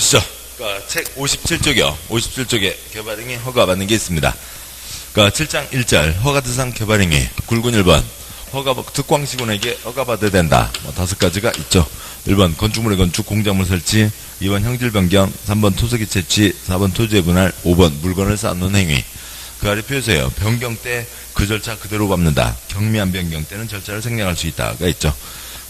보시죠. 그러니까 책 57쪽이요. 57쪽에 개발행위 허가받는 게 있습니다. 그러니까 7장 1절 허가대상 개발행위 굵은 1번 특광시군에게 허가받아야 된다. 뭐 5가지가 있죠. 1번 건축물의 건축, 공작물 설치, 2번 형질 변경, 3번 토색이 채취, 4번 토지의 분할, 5번 물건을 쌓는 행위. 그 아래 표에서요. 변경 때 그 절차 그대로 밟는다. 경미한 변경 때는 절차를 생략할 수 있다가 있죠.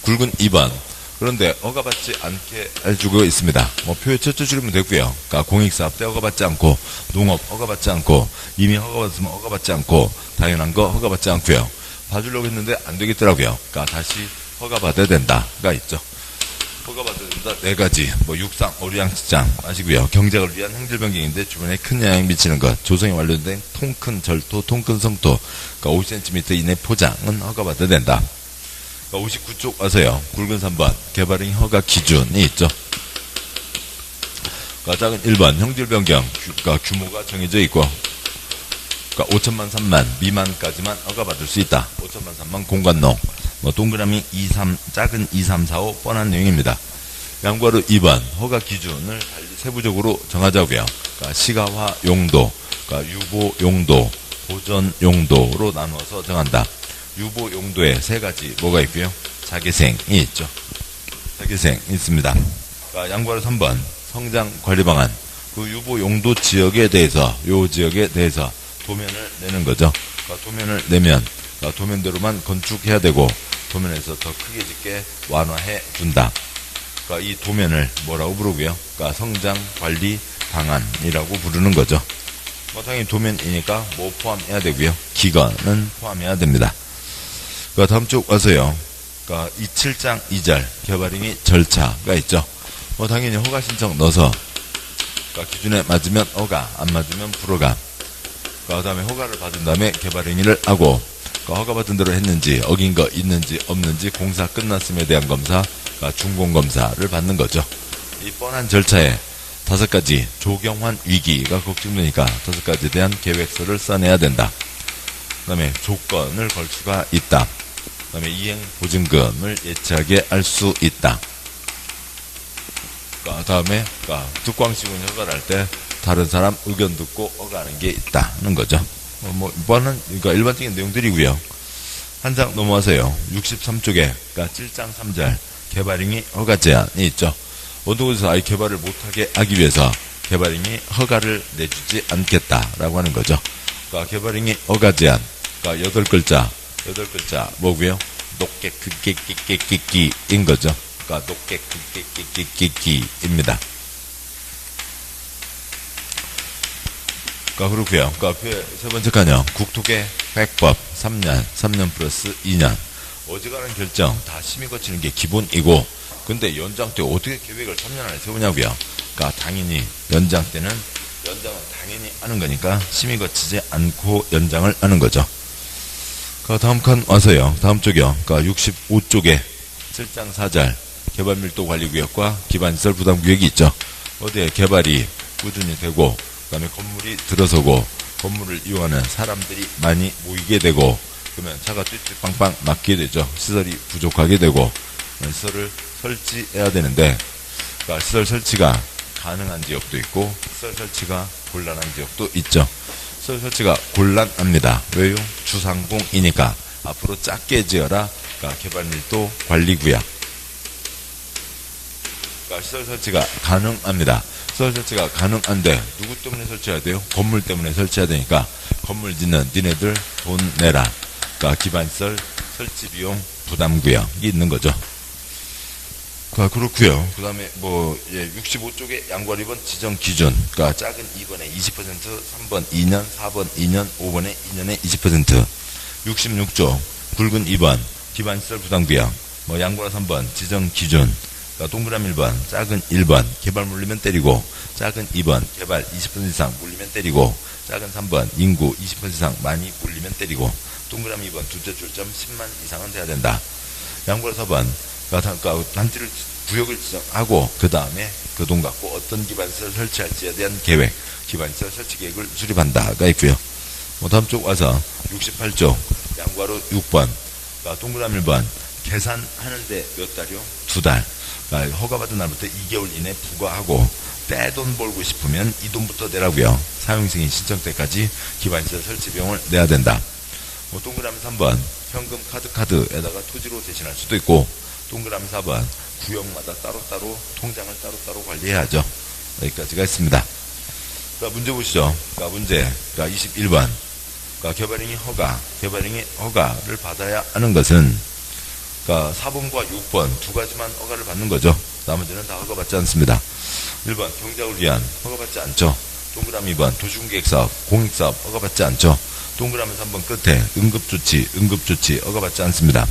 굵은 2번. 그런데 허가받지 않게 해주고 있습니다. 뭐 표에 첫째 줄이면 되고요. 그러니까 공익사업 때 허가받지 않고, 농업 허가받지 않고, 이미 허가받았으면 허가받지 않고, 당연한 거 허가받지 않고요. 봐주려고 했는데 안 되겠더라고요. 그러니까 다시 허가받아야 된다가 있죠. 허가받아야 된다 4가지. 뭐 육상, 어류양식장 아시고요. 경작을 위한 행질 변경인데 주변에 큰 영향을 미치는 것. 조성이 완료된 통큰 절토, 통큰 성토. 그러니까 50cm 이내 포장은 허가받아야 된다. 59쪽 와서요. 굵은 3번 개발행 허가 기준이 있죠. 작은 1번 형질 변경 규모가 정해져 있고 5천만 3만 미만까지만 허가받을 수 있다. 5천만 3만 공간농 뭐 동그라미 2, 3 작은 2, 3, 4, 5 뻔한 내용입니다. 양과로 2번 허가 기준을 달리 세부적으로 정하자고요. 시가화 용도, 유보 용도, 보전 용도로 나누어서 정한다. 유보 용도에 3가지 뭐가 있고요. 자개생이 있죠. 자개생이 있습니다. 양과로 3번 성장 관리 방안. 그 유보 용도 지역에 대해서 요 지역에 대해서 도면을 내는 거죠. 도면을 내면 도면대로만 건축해야 되고 도면에서 더 크게 짓게 완화해 준다. 이 도면을 뭐라고 부르고요. 성장 관리 방안이라고 부르는 거죠. 당연히 도면이니까 뭐 포함해야 되고요. 기간은 포함해야 됩니다. 다음 쪽 와서요. 이 7장 2절 개발행위 절차가 있죠. 당연히 허가 신청 넣어서 기준에 맞으면 허가, 안 맞으면 불허가. 그 다음에 허가를 받은 다음에 개발행위를 하고 허가받은 대로 했는지 어긴 거 있는지 없는지 공사 끝났음에 대한 검사, 준공검사를 받는 거죠. 이 뻔한 절차에 5가지 조경환 위기가 걱정되니까 5가지에 대한 계획서를 써내야 된다. 그 다음에 조건을 걸 수가 있다. 그 다음에 이행 보증금을 예치하게 할 수 있다. 그 다음에 특광시군 허가를 할 때 다른 사람 의견 듣고 허가하는 게 있다는 거죠. 이거는 일반적인 내용들이고요. 한 장 넘어와서요. 63쪽에 7장 3절 개발행위 허가 제한이 있죠. 어느 곳에서 아예 개발을 못하게 하기 위해서 개발행위 허가를 내주지 않겠다라고 하는 거죠. 개발행위 허가 제한 8글자 뭐고요? 높게 크게 끼끼끼끼인 거죠. 높게 크게 끼끼끼끼입니다. 그렇고요. 세 번째 칸이요. 국토계 획법 3년 플러스 2년. 어지간한 결정 다 심의 거치는 게 기본이고, 근데 연장 때 어떻게 계획을 3년 안에 세우냐고요. 당연히 연장은 당연히 하는 거니까 심의 거치지 않고 연장을 하는 거죠. 다음 칸 와서요. 다음 쪽이요. 65쪽에 7장 4절 개발밀도관리구역과 기반시설 부담구역이 있죠. 어디에 개발이 꾸준히 되고 그 다음에 건물이 들어서고 건물을 이용하는 사람들이 많이 모이게 되고 그러면 차가 띠띠빵빵 막히게 되죠. 시설이 부족하게 되고 시설을 설치해야 되는데 시설 설치가 가능한 지역도 있고 시설 설치가 곤란한 지역도 있죠. 시설 설치가 곤란합니다. 왜요? 주상공이니까 앞으로 작게 지어라. 개발밀도 관리구역. 시설 설치가 가능합니다. 시설 설치가 가능한데 누구 때문에 설치해야 돼요? 건물 때문에 설치해야 되니까 건물 짓는 니네들 돈 내라. 기반시설 설치 비용 부담구역이 있는 거죠. 그렇고요. 그 다음에 65쪽에 양과 2번 지정 기준. 작은 2번에 20%, 3번 2년, 4번 2년, 5번에 2년에 20%. 66조 굵은 2번 기반시설 부담구역. 양과 3번 지정 기준. 동그라미 1번, 작은 1번, 개발 물리면 때리고, 작은 2번, 개발 20% 이상 물리면 때리고, 작은 3번, 인구 20% 이상 많이 물리면 때리고, 동그라미 2번, 둘째 줄점 10만 이상은 돼야 된다. 양보라 4번, 단지를, 구역을 지정하고, 그 다음에 그 돈 갖고 어떤 기반시설을 설치할지에 대한 계획, 기반시설 설치 계획을 수립한다가 있고요. 다음 쪽 와서 68쪽, 양과로 6번, 동그라미 1번, 계산하는데 몇 달이요? 2달. 허가받은 날부터 2개월 이내 부과하고 떼돈 벌고 싶으면 이 돈부터 내라고요. 사용승인 신청 때까지 기반시설 설치 비용을 내야 된다. 동그라미 3번 현금 카드에다가 토지로 대신할 수도 있고, 동그라미 4번 구역마다 따로따로 통장을 따로따로 관리해야죠. 여기까지가 있습니다. 문제 보시죠. 문제 21번 개발행위 허가를 받아야 하는 것은 4번과 6번 두 가지만 허가를 받는 거죠. 나머지는 다 허가받지 않습니다. 1번 경작을 위한 허가받지 않죠. 동그라미 2번 도시공계획사업, 공익사업 허가받지 않죠. 동그라미 3번 끝에 응급조치 허가받지 않습니다.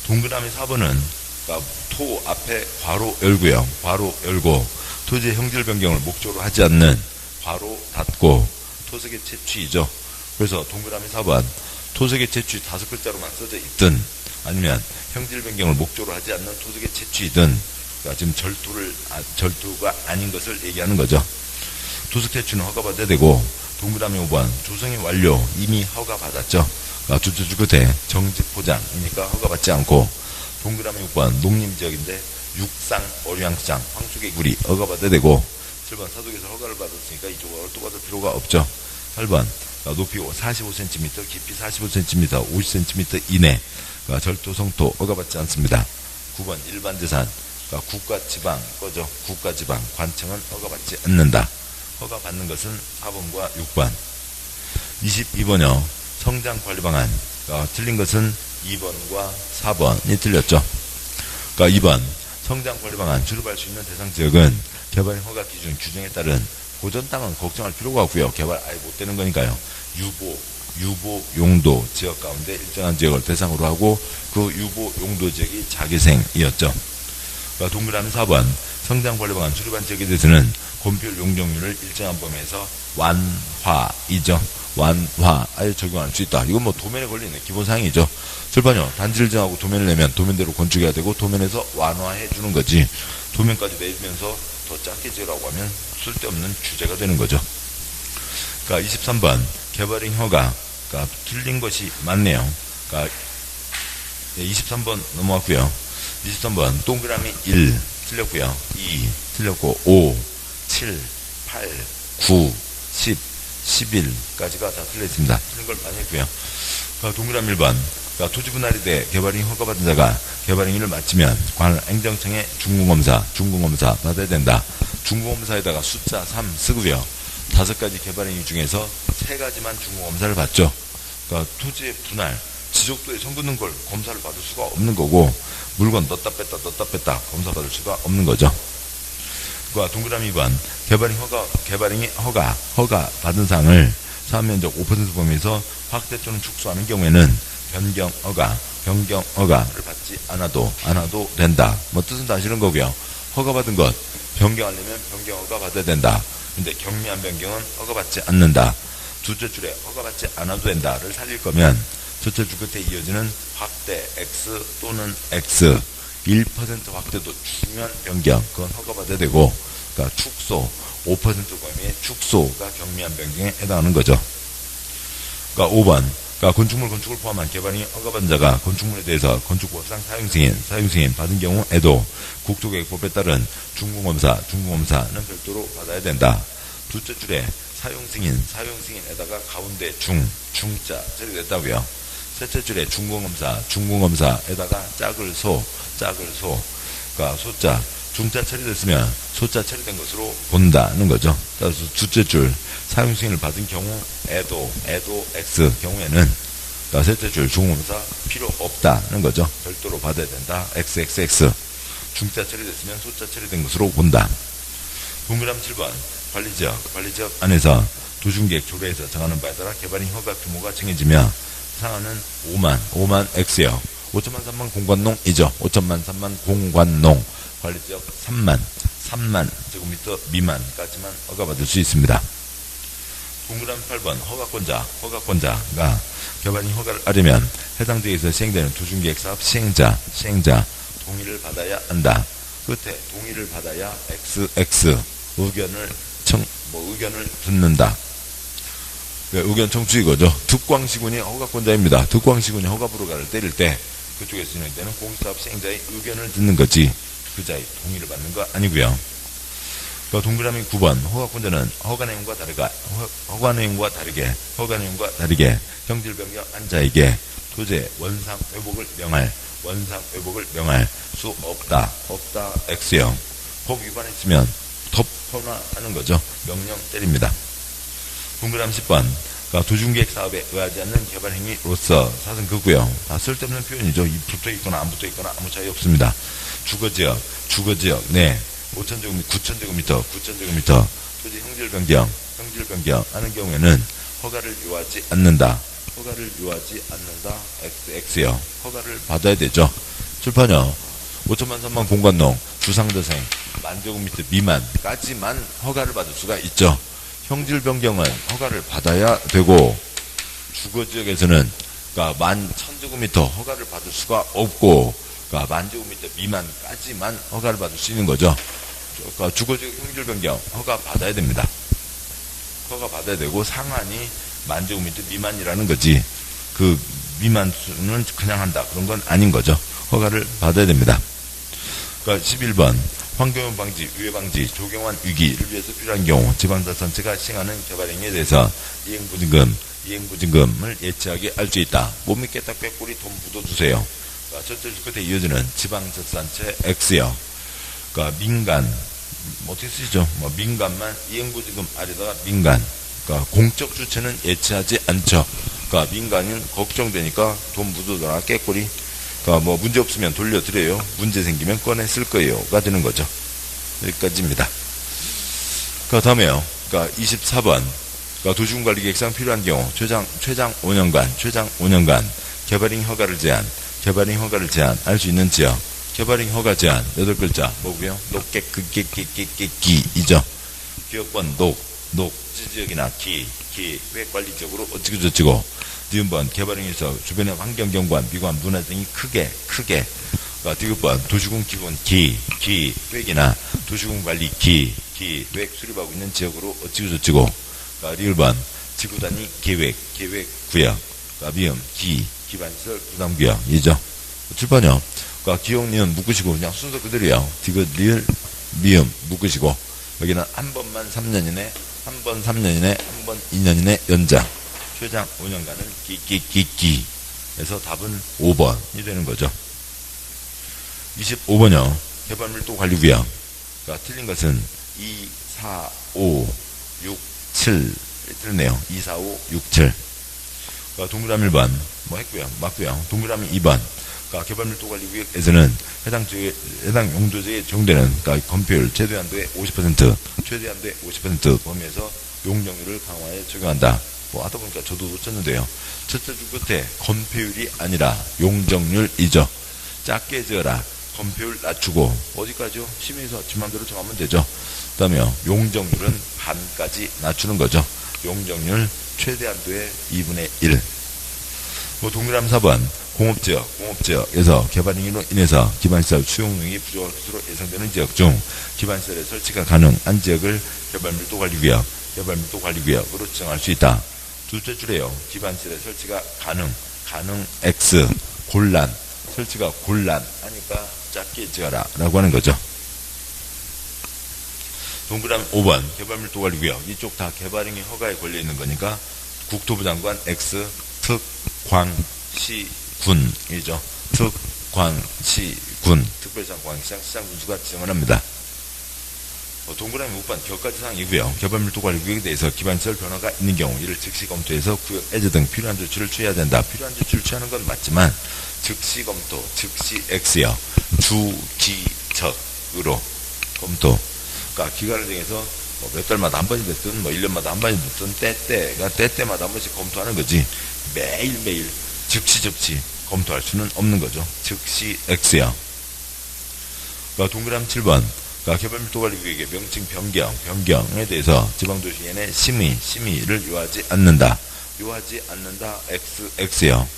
동그라미 4번은 토 앞에 괄호 열고요. 괄호 열고 토지의 형질 변경을 목적으로 하지 않는 괄호 닫고 토색의 채취이죠. 그래서 동그라미 4번 토색의 채취 5글자로만 써져 있든 아니면 형질 변경을 목적으로 하지 않는 토색의 채취이든 지금 절도가 아닌 것을 얘기하는 거죠. 토색 채취는 허가받아야 되고, 동그라미 5번 조성이 완료 이미 허가받았죠. 주저주 끝에 정직 포장이니까 허가받지 않고, 동그라미 6번 농림지역인데 육상, 어류양시장, 황수개구리 허가받아야 되고, 7번 사독에서 허가를 받았으니까 이쪽으로 또 받을 필요가 없죠. 8번 높이 45cm, 깊이 45cm, 50cm 이내 절도, 성토 허가받지 않습니다. 9번 일반재산 국가지방 거죠. 국가지방 관청은 허가받지 않는다. 허가받는 것은 4번과 6번. 22번요. 성장관리방안 틀린 것은 2번과 4번이 틀렸죠. 2번 성장관리방안 주립할 수 있는 대상 지역은 개발행 허가 기준 규정에 따른 고전 땅은 걱정할 필요가 없고요. 개발 아예 못 되는 거니까요. 유보 용도 지역 가운데 일정한 지역을 대상으로 하고 그 유보 용도 지역이 자기생이었죠. 동그라미 4번 성장관리방안 주립한 지역에 대해서는 건폐율 용적률을 일정한 범위에서 완화이죠. 완화에 적용할 수 있다. 이건 도면에 걸리는 기본사항이죠. 7번요. 단지를 정하고 도면을 내면 도면대로 건축해야 되고 도면에서 완화해 주는 거지. 도면까지 내면서 더 작게 지으라고 하면 쓸데없는 규제가 되는 거죠. 23번 개발행 허가 틀린 것이 많네요. 23번 넘어왔고요. 23번 동그라미 1 틀렸고요. 2 틀렸고 5, 7, 8, 9, 10, 11까지가 다 틀렸습니다. 틀린 걸 많이 했고요. 동그라미 1번 토지분할이 돼 개발행위 허가받은 자가 개발행위를 마치면 관할 행정청에 준공검사 받아야 된다. 준공검사에다가 숫자 3 쓰고요. 5가지 개발행위 중에서 3가지만 준공검사를 받죠. 토지의 분할, 지적도에 선긋는 걸 검사를 받을 수가 없는 거고, 물건 넣었다 뺐다 검사 받을 수가 없는 거죠. 동그라미 2번 개발행위 허가 받은 사항을 사업면적 5% 범위에서 확대 또는 축소하는 경우에는 변경 허가를 받지 않아도 된다. 뜻은 다 싫은 거고요. 허가받은 것 변경하려면 변경 허가 받아야 된다. 근데 경미한 변경은 허가받지 않는다. 두째 줄에 허가받지 않아도 된다를 살릴 거면 첫째 줄 끝에 이어지는 확대 X 또는 X 1% 확대도 중요한 변경 그건 허가받아야 되고, 축소 5% 범위의 축소가 경미한 변경에 해당하는 거죠. 5번 건축을 포함한 개발행위 허가받은 자가 건축물에 대해서 건축법상 사용승인 받은 경우에도 국토계획법에 따른 준공검사는 별도로 받아야 된다. 두째 줄에 사용승인에다가 가운데 중자 처리됐다고요. 셋째 줄에 준공검사에다가 작을 소 소자 중자 처리됐으면 소자 처리된 것으로 본다는 거죠. 따라서 두째 줄 사용승인을 받은 경우에도 X 경우에는 셋째 줄 준공검사 필요 없다는 거죠. 별도로 받아야 된다. XXX 중자 처리됐으면 소자 처리된 것으로 본다. 동그라미 7번 관리지역 안에서 도시계획 조례에서 정하는 바에 따라 개발행위 허가 규모가 정해지며 상한은 5만 X요. 5천만 3만 공관농이죠. 5천만 3만 공관농 관리지역 3만 제곱미터 미만까지만 허가받을 수 있습니다. 동그라미 8번 허가권자가 개발행위 허가를 하려면 해당 지역에서 시행되는 도시계획사업 시행자 동의를 받아야 한다. 끝에 동의를 받아야 XX 의견을 듣는다. 의견 청취 이거죠. 득광시군이 허가권자입니다. 득광시군이 허가불허가를 때릴 때 그쪽에서 진행되는 공사업 시행자의 의견을 듣는 거지 그자의 동의를 받는 거 아니고요. 그러니까 동그라미 9번 허가권자는 허가 내용과 다르게 형질 변경 한자에게 토지의 원상 회복을 명할 수 없다 X형. 법 위반했으면 덮어놔하는 거죠. 명령 때립니다. 동그라미 10번 그러니까 도중계획 사업에 의하지 않는 개발 행위로서 사선 그고요. 다 쓸데없는 표현이죠. 붙어 있거나 안 붙어 있거나 아무 차이 없습니다. 주거지역 네 5,000제곱미터 9,000제곱미터 토지 형질 변경 하는 경우에는 허가를 요하지 않는다 X요. 허가를 받아야 되죠. 출판요 5천만 3만 공간농 주상도생 10,000제곱미터 미만까지만 허가를 받을 수가 있죠. 형질 변경은 허가를 받아야 되고 주거지역에서는 그러니까 11,000제곱미터 허가를 받을 수가 없고 그러니까 10,000제곱미터 미만까지만 허가를 받을 수 있는 거죠. 그러니까 주거지역 형질 변경 허가 받아야 됩니다. 허가 받아야 되고 상한이 10,000제곱미터 미만이라는 거지. 그 미만 수는 그냥 한다 그런 건 아닌 거죠. 허가를 받아야 됩니다. 그러니까 11번 환경오염 방지, 유해 방지, 조경환 위기를 위해서 필요한 경우 지방자치단체가 시행하는 개발행위에 대해서 이행부증금을 예치하게 할 수 있다. 못 믿겠다 꾀꼬리 돈 묻어주세요. 그러니까 첫째 줄 끝에 이어지는 지방자치단체 X요. 그러니까 민간 어떻게 쓰시죠? 민간만 이행부증금 아래다가 민간. 그러니까 공적 주체는 예치하지 않죠. 그러니까 민간인 걱정되니까 돈 묻어둬라 꾀꼬리. 그러니까 문제 없으면 돌려드려요. 문제 생기면 꺼내 쓸 거예요가 되는 거죠. 여기까지입니다. 그 다음에요. 그러니까 24번. 그러니까 도시군관리계획상 필요한 경우 최장 5년간 개발행 허가를 제한할 수 있는 지역. 개발행 허가 제한 8글자 뭐고요? 녹객 기이죠. 기역번 녹 지지역이나 기 계획관리적으로 어찌고저찌고 디귿번 개발행위에서 주변의 환경경관, 미관, 문화 등이 크게 디귿번 도시군 기본 기획이나 도시군 관리 기획 수립하고 있는 지역으로 어찌고저찌고 리을번 지구단위 계획구역 미음 기반시설 부담구역이죠. 출판요. 기억 니은 묶으시고 그냥 순서 그대로요. 디귿 리을 미음 묶으시고 여기는 한 번만 3년 이내 한 번 3년 이내 한 번 2년 이내 연장 최장 5년간은 에서 답은 5번이 되는 거죠. 25번요. 개발밀도관리구역. 그러니까 틀린 것은 2, 4, 5, 6, 7 틀리네요. 2, 4, 5, 6, 7. 그러니까 동그라미 1번 했고요. 맞고요. 동그라미 2번. 그러니까 개발밀도관리구역에서는 해당 용도지에 적용되는 그러니까 건폐율 최대한도의 50% 범위에서 용적률을 강화해 적용한다. 하다 보니까 저도 놓쳤는데요. 첫째 줄 끝에 건폐율이 아니라 용적률이죠. 작게 지어라. 건폐율 낮추고 어디까지요? 시민에서 지 맘대로 정하면 되죠. 그 다음에 용적률은 반까지 낮추는 거죠. 용적률 최대한도의 2분의 1. 동그라미 4번 공업지역에서 개발행위로 인해서 기반시설 수용능이 부족할 것으로 예상되는 지역 중 기반시설의 설치가 가능한 지역을 개발밀도관리구역으로 지정할 수 있다. 둘째 줄에요. 기반시설의 설치가 가능 X 설치가 곤란하니까 작게 지어라 라고 하는 거죠. 동그라미 5번 개발밀도관리구역 이쪽 다 개발행위 허가에 걸려있는 거니까 국토부 장관 X 특광시군이죠. 특광시군 특별시장 광시장 시장 군수가 지정을 합니다. 동그라미 6번 격가지사항이고요. 개발밀도관리구역에 대해서 기반시설 변화가 있는 경우 이를 즉시 검토해서 구역 해제 등 필요한 조치를 취해야 된다. 필요한 조치를 취하는 건 맞지만 즉시 검토, 즉시 X요. 주기적으로 검토. 그러니까 기간을 정해서 몇 달마다 한 번이 됐든 1년마다 한 번이 됐든 때때마다 한 번씩 검토하는 거지 매일매일 즉시 검토할 수는 없는 거죠. 즉시 X요. 그러니까 동그라미 7번 그러니까 개발밀도관리구역의 명칭 변경에 대해서 지방도시위원회 심의를 요하지 않는다 X요.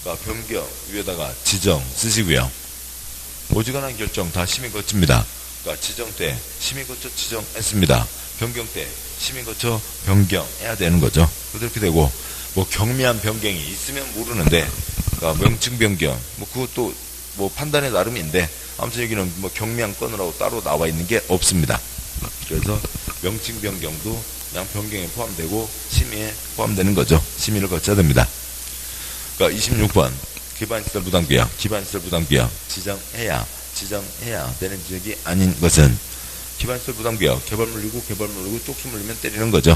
그러니까 변경 위에다가 지정 쓰시고요. 어지간한 결정 다 심의 거칩니다. 그러니까 지정 때 심의 거쳐 지정했습니다. 변경 때 심의 거쳐 변경해야 되는 거죠. 그렇게 되고 경미한 변경이 있으면 모르는데 그러니까 명칭 변경 그것도 판단의 나름인데 아무튼 여기는 경미한 건으로 따로 나와 있는 게 없습니다. 그래서 명칭 변경도 그냥 변경에 포함되고 심의에 포함되는 거죠. 심의를 거쳐야 됩니다. 그러니까 26번 기반시설 부담구역, 기반시설 부담구역 지정해야 되는 지역이 아닌 것은 기반시설 부담구역 개발 물리고 쪽수 물리면 때리는 거죠.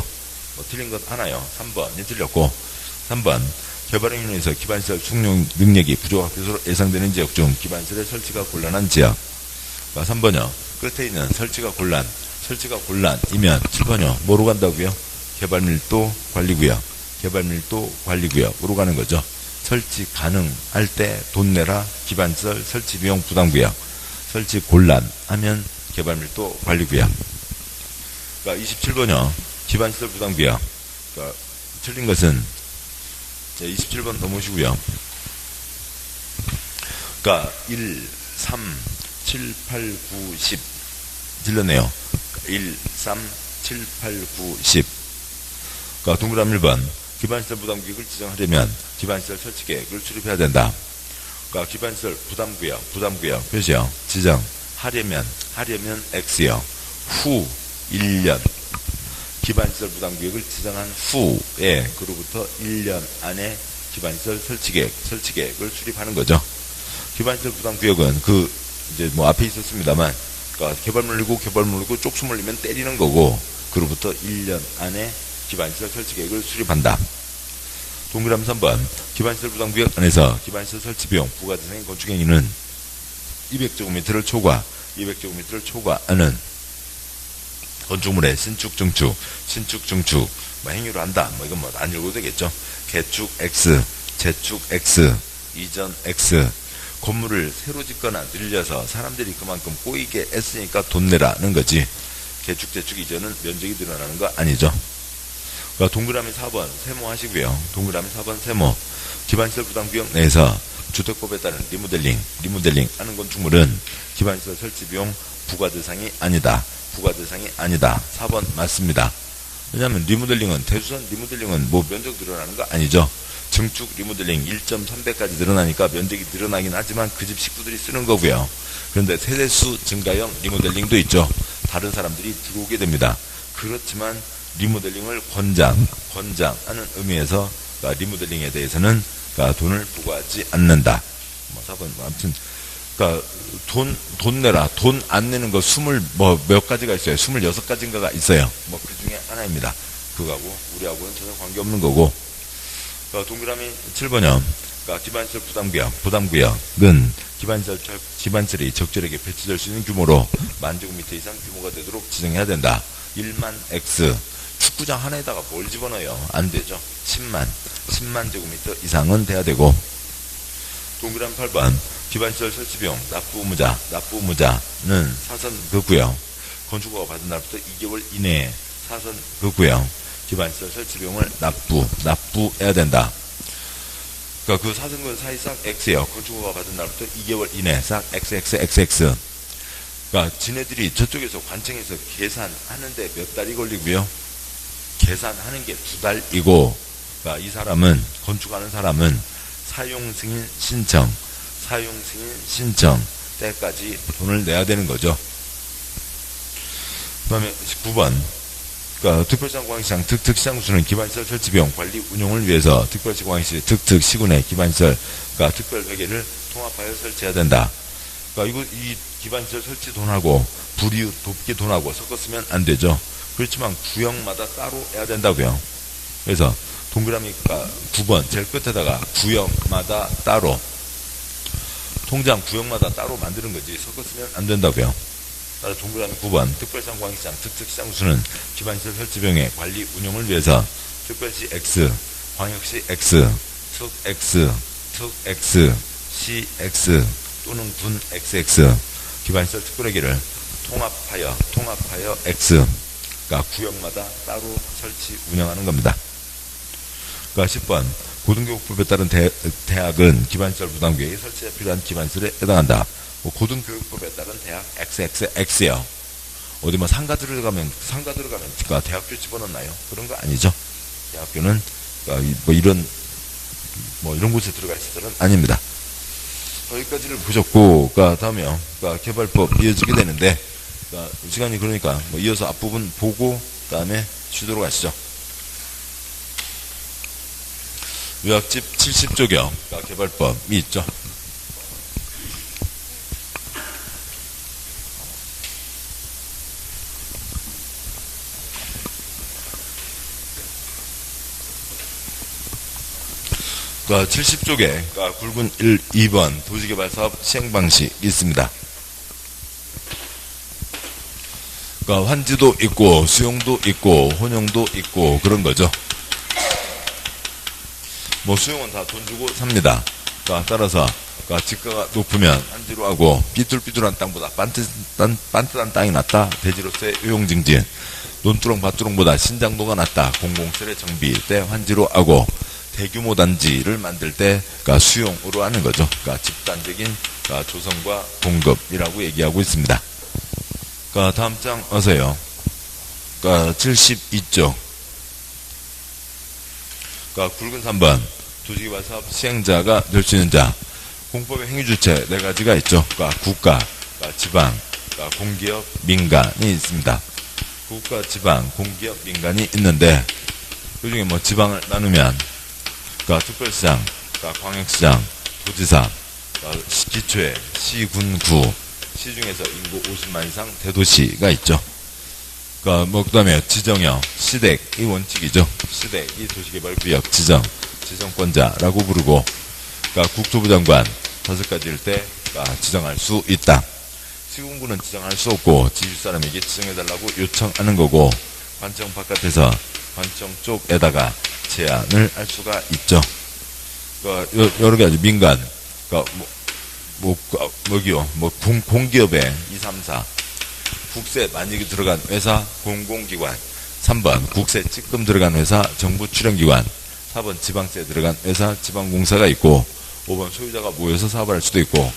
뭐 틀린 것 하나요. 3번이 틀렸고 3번 개발에 인해서 기반시설 숙용 능력이 부족할 것으로 예상되는 지역 중 기반시설의 설치가 곤란한 지역. 3번이요. 끝에 있는 설치가 곤란이면 7번이요. 뭐로 간다고요? 개발밀도 관리구역으로 가는 거죠. 설치 가능할 때 돈 내라 기반시설 설치 비용 부담구역. 설치 곤란하면 개발밀도 관리구역. 27번이요. 기반시설 부담구역. 틀린 것은 27번 넘으시고요. 1, 3, 7, 8, 9, 10 들렸네요. 1, 3, 7, 8, 9, 10. 동그라미 1번 기반시설 부담구역을 지정하려면 기반시설 설치계획을 수립해야 된다. 기반시설 부담구역 표시요. 지정하려면 X요. 후 1년 기반시설 부담구역을 지정한 후에 그로부터 1년 안에 기반시설 설치계획을 수립하는 거죠. 기반시설 부담구역은 이제 앞에 있었습니다만, 개발 물리고 쪽수 물리면 때리는 거고, 그로부터 1년 안에 기반시설 설치계획을 수립한다. 동그라미 3번 기반시설 부담구역 안에서 기반시설 설치비용 부가대상인 건축행위는 200제곱미터를 초과하는 건축물의 신축, 증축, 행위로 한다. 이건 안 읽어도 되겠죠. 개축 X, 재축 X, 이전 X. 건물을 새로 짓거나 늘려서 사람들이 그만큼 꼬이게 했으니까 돈 내라는 거지. 개축, 재축, 이전은 면적이 늘어나는 거 아니죠. 동그라미 4번 세모 하시고요. 동그라미 4번 세모. 기반시설 부담구역 내에서 주택법에 따른 리모델링 하는 건축물은 기반시설 설치비용 부과대상이 아니다. 4번 맞습니다. 왜냐하면 대수선 리모델링은 면적 늘어나는 거 아니죠. 증축 리모델링 1.3배까지 늘어나니까 면적이 늘어나긴 하지만 그 집 식구들이 쓰는 거고요. 그런데 세대수 증가형 리모델링도 있죠. 다른 사람들이 들어오게 됩니다. 그렇지만 리모델링을 권장하는 의미에서 리모델링에 대해서는 돈을 부과하지 않는다. 4번 아무튼 돈 내라. 돈 안 내는 거 몇 가지가 있어요. 26가지인가가 있어요. 그 중에 하나입니다. 그거하고 우리하고는 전혀 관계없는 거고. 동그라미 7번이요. 기반시설 부담구역은 기반시설이 적절하게 배치될 수 있는 규모로 10,000제곱미터 이상 규모가 되도록 지정해야 된다. 1만 X. 축구장 하나에다가 뭘 집어넣어요? 안 되죠. 10만 제곱미터 이상은 돼야 되고. 동그라미 8번. 기반시설 설치비용 납부 의무자는 사선구역. 건축허가 받은 날부터 2개월 이내에 사선구역. 기반시설 설치비용을 납부해야 된다. 그 사선구역 사이 싹 X예요. 건축허가 받은 날부터 2개월 이내 싹 XX. 지네들이 저쪽에서 관청에서 계산하는데 몇 달이 걸리고요. 계산하는 게 2달이고, 이 사람은, 건축하는 사람은 사용승인 신청 때까지 돈을 내야 되는 거죠. 그 다음에 9번. 특별시장 공항시장 특특시장 구수는 기반시설 설치비용 관리 운용을 위해서 특별시 공항시 특특시군의 기반시설 특별회계를 통합하여 설치해야 된다. 이 기반시설 설치 돈하고 불이웃 돕기 돈하고 섞었으면 안 되죠. 그렇지만 구역마다 따로 해야 된다고요. 그래서 동그라미 9번 제일 끝에다가 구역마다 따로, 통장 구역마다 따로 만드는 거지 섞었으면 안 된다고요. 따라서 동그라미 9번 특별시장 공항시장 특특시장 구수는 기반시설 설치비용의 관리 운용을 위해서 특별시 X, 광역시 X, 특 X, 시 X 또는 군 XX 기반시설 특별회계를 통합하여 X, 구역마다 따로 설치 운영하는 겁니다. 10번 고등교육법에 따른 대학은 기반시설 부담구역에 설치에 필요한 기반시설에 해당한다. 고등교육법에 따른 대학 XXX요. 어디 상가 들어가면 대학교 집어넣나요? 그런 거 아니죠. 대학교는 이런 곳에 들어갈 시설은 아닙니다. 여기까지를 보셨고, 다음에요. 개발법 이어지게 되는데, 그러니까 시간이 그러니까 뭐 이어서 앞부분 보고 그다음에 쉬도록 하시죠. 요약집 70조경 개발법이 있죠. 그러니까 70쪽에 굵은 1, 2번 도시개발사업 시행방식이 있습니다. 그러니까 환지도 있고 수용도 있고 혼용도 있고 그런 거죠. 뭐 수용은 다 돈 주고 삽니다. 그러니까 따라서 지가가 높으면 환지로 하고 삐뚤삐뚤한 땅보다 반듯한 땅이 낫다. 대지로서의 효용증진. 논두렁 밭두렁보다 신장도가 낫다. 공공세례 정비 때 환지로 하고 대규모 단지를 만들 때 수용으로 하는 거죠. 집단적인 조성과 공급이라고 얘기하고 있습니다. 다음 장 어서요. 72쪽. 굵은 3번 도시개발사업 시행자가 될 수 있는 자. 공법의 행위주체 4가지가 있죠. 국가, 지방, 공기업, 민간이 있습니다. 국가, 지방, 공기업, 민간이 있는데 그 중에 뭐 지방을 나누면 특별시장, 광역시장, 도지사, 기초에 시, 군, 구, 시 중에서 인구 50만 이상 대도시가 있죠. 뭐 그다음에 지정형, 시댁이 원칙이죠. 시댁이 도시개발구역 지정권자라고 부르고, 국토부 장관 5가지일 때 지정할 수 있다. 시군구는 지정할 수 없고 지주사람에게 지정해달라고 요청하는 거고, 관청 바깥에서 관청 쪽에다가 제한을 할 수가 있죠. 여러 가지 민간, 공기업의 2, 3, 4, 국세 만약에 들어간 회사, 공공기관, 3번 국세 찌끔 들어간 회사, 정부 출연기관, 4번 지방세 들어간 회사, 지방공사가 있고, 5번 소유자가 모여서 사업을 할 수도 있고,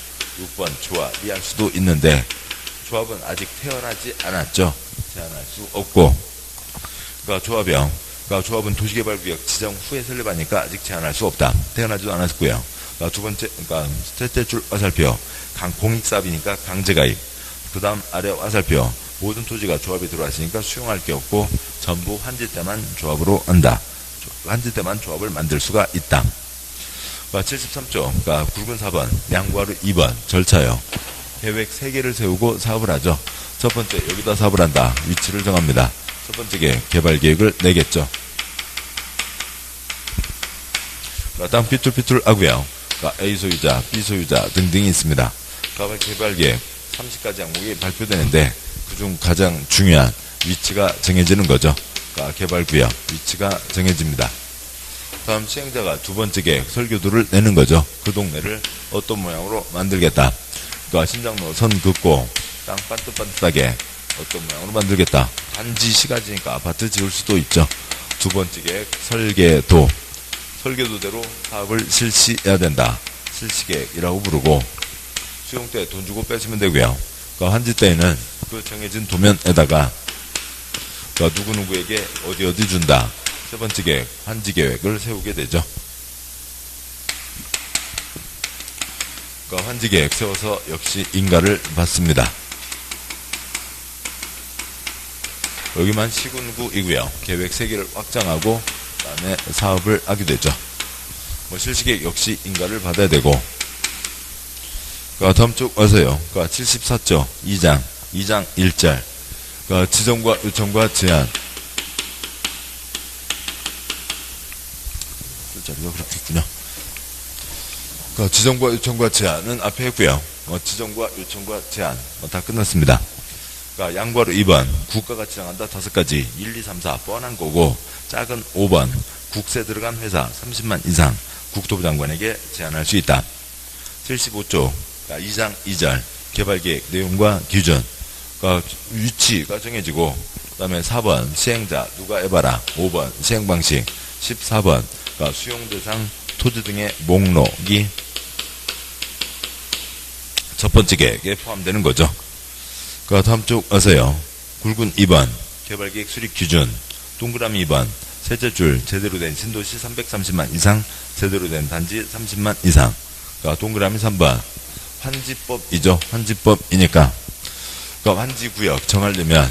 6번 조합이 할 수도 있는데, 조합은 아직 태어나지 않았죠. 제한할 수 없고, 조합은 도시개발구역 지정 후에 설립하니까 아직 제한할 수 없다. 태어나지도 않았고요. 두 번째, 셋째 줄 화살표, 공익사업이니까 강제가입. 그 다음 아래 화살표, 모든 토지가 조합에 들어왔으니까 수용할 게 없고 전부 환지 때만 조합으로 한다. 환지 때만 조합을 만들 수가 있다. 73조, 굵은 4번, 양과로 2번 절차요. 계획 3개를 세우고 사업을 하죠. 첫 번째, 여기다 사업을 한다. 위치를 정합니다. 첫 번째 개발계획을 내겠죠. 다음 삐뚤삐뚤 하고요. A 소유자, B 소유자 등등이 있습니다. 개발계획 30가지 항목이 발표되는데 그중 가장 중요한 위치가 정해지는 거죠. 개발구역 위치가 정해집니다. 다음 시행자가 두 번째 계획 설계도를 내는 거죠. 그 동네를 어떤 모양으로 만들겠다. 신장로 선 긋고 땅 반듯반듯하게 어떤 모양으로 만들겠다. 단지 시가지니까 아파트 지을 수도 있죠. 두 번째 계획 설계도. 설계도대로 사업을 실시해야 된다. 실시계획이라고 부르고, 수용 때 돈 주고 뺏으면 되고요. 환지 때에는 그 정해진 도면에다가 누구누구에게 어디 준다. 세 번째 계획, 환지 계획을 세우게 되죠. 환지 계획 세워서 역시 인가를 받습니다. 여기만 시군구이고요. 계획 3개를 확장하고 그다음에 사업을 하게 되죠. 실시계획 역시 인가를 받아야 되고, 다음 쪽 와서요. 74조 2장 1절. 지정과 요청과 제한. 자리가 그렇겠군요. 지정과 요청과 제한은 앞에 했고요. 지정과 요청과 제한 다 끝났습니다. 양과로 2번 국가가 지정한다. 5가지 1, 2, 3, 4 뻔한 거고, 작은 5번 국세 들어간 회사 30만 이상 국토부 장관에게 제한할 수 있다. 75조 2장 2절 개발계획 내용과 기준. 위치가 정해지고, 그 다음에 4번 시행자 누가 해봐라. 5번 시행방식. 14번 수용대상 토지 등의 목록이 첫 번째 계획에 포함되는 거죠. 다음 쪽 와서요. 굵은 2번 개발계획 수립 기준. 동그라미 2번 셋째 줄 제대로 된 신도시 330만 이상, 제대로 된 단지 30만 이상. 동그라미 3번 환지법이죠. 환지법이니까 그러니까 환지구역 정하려면,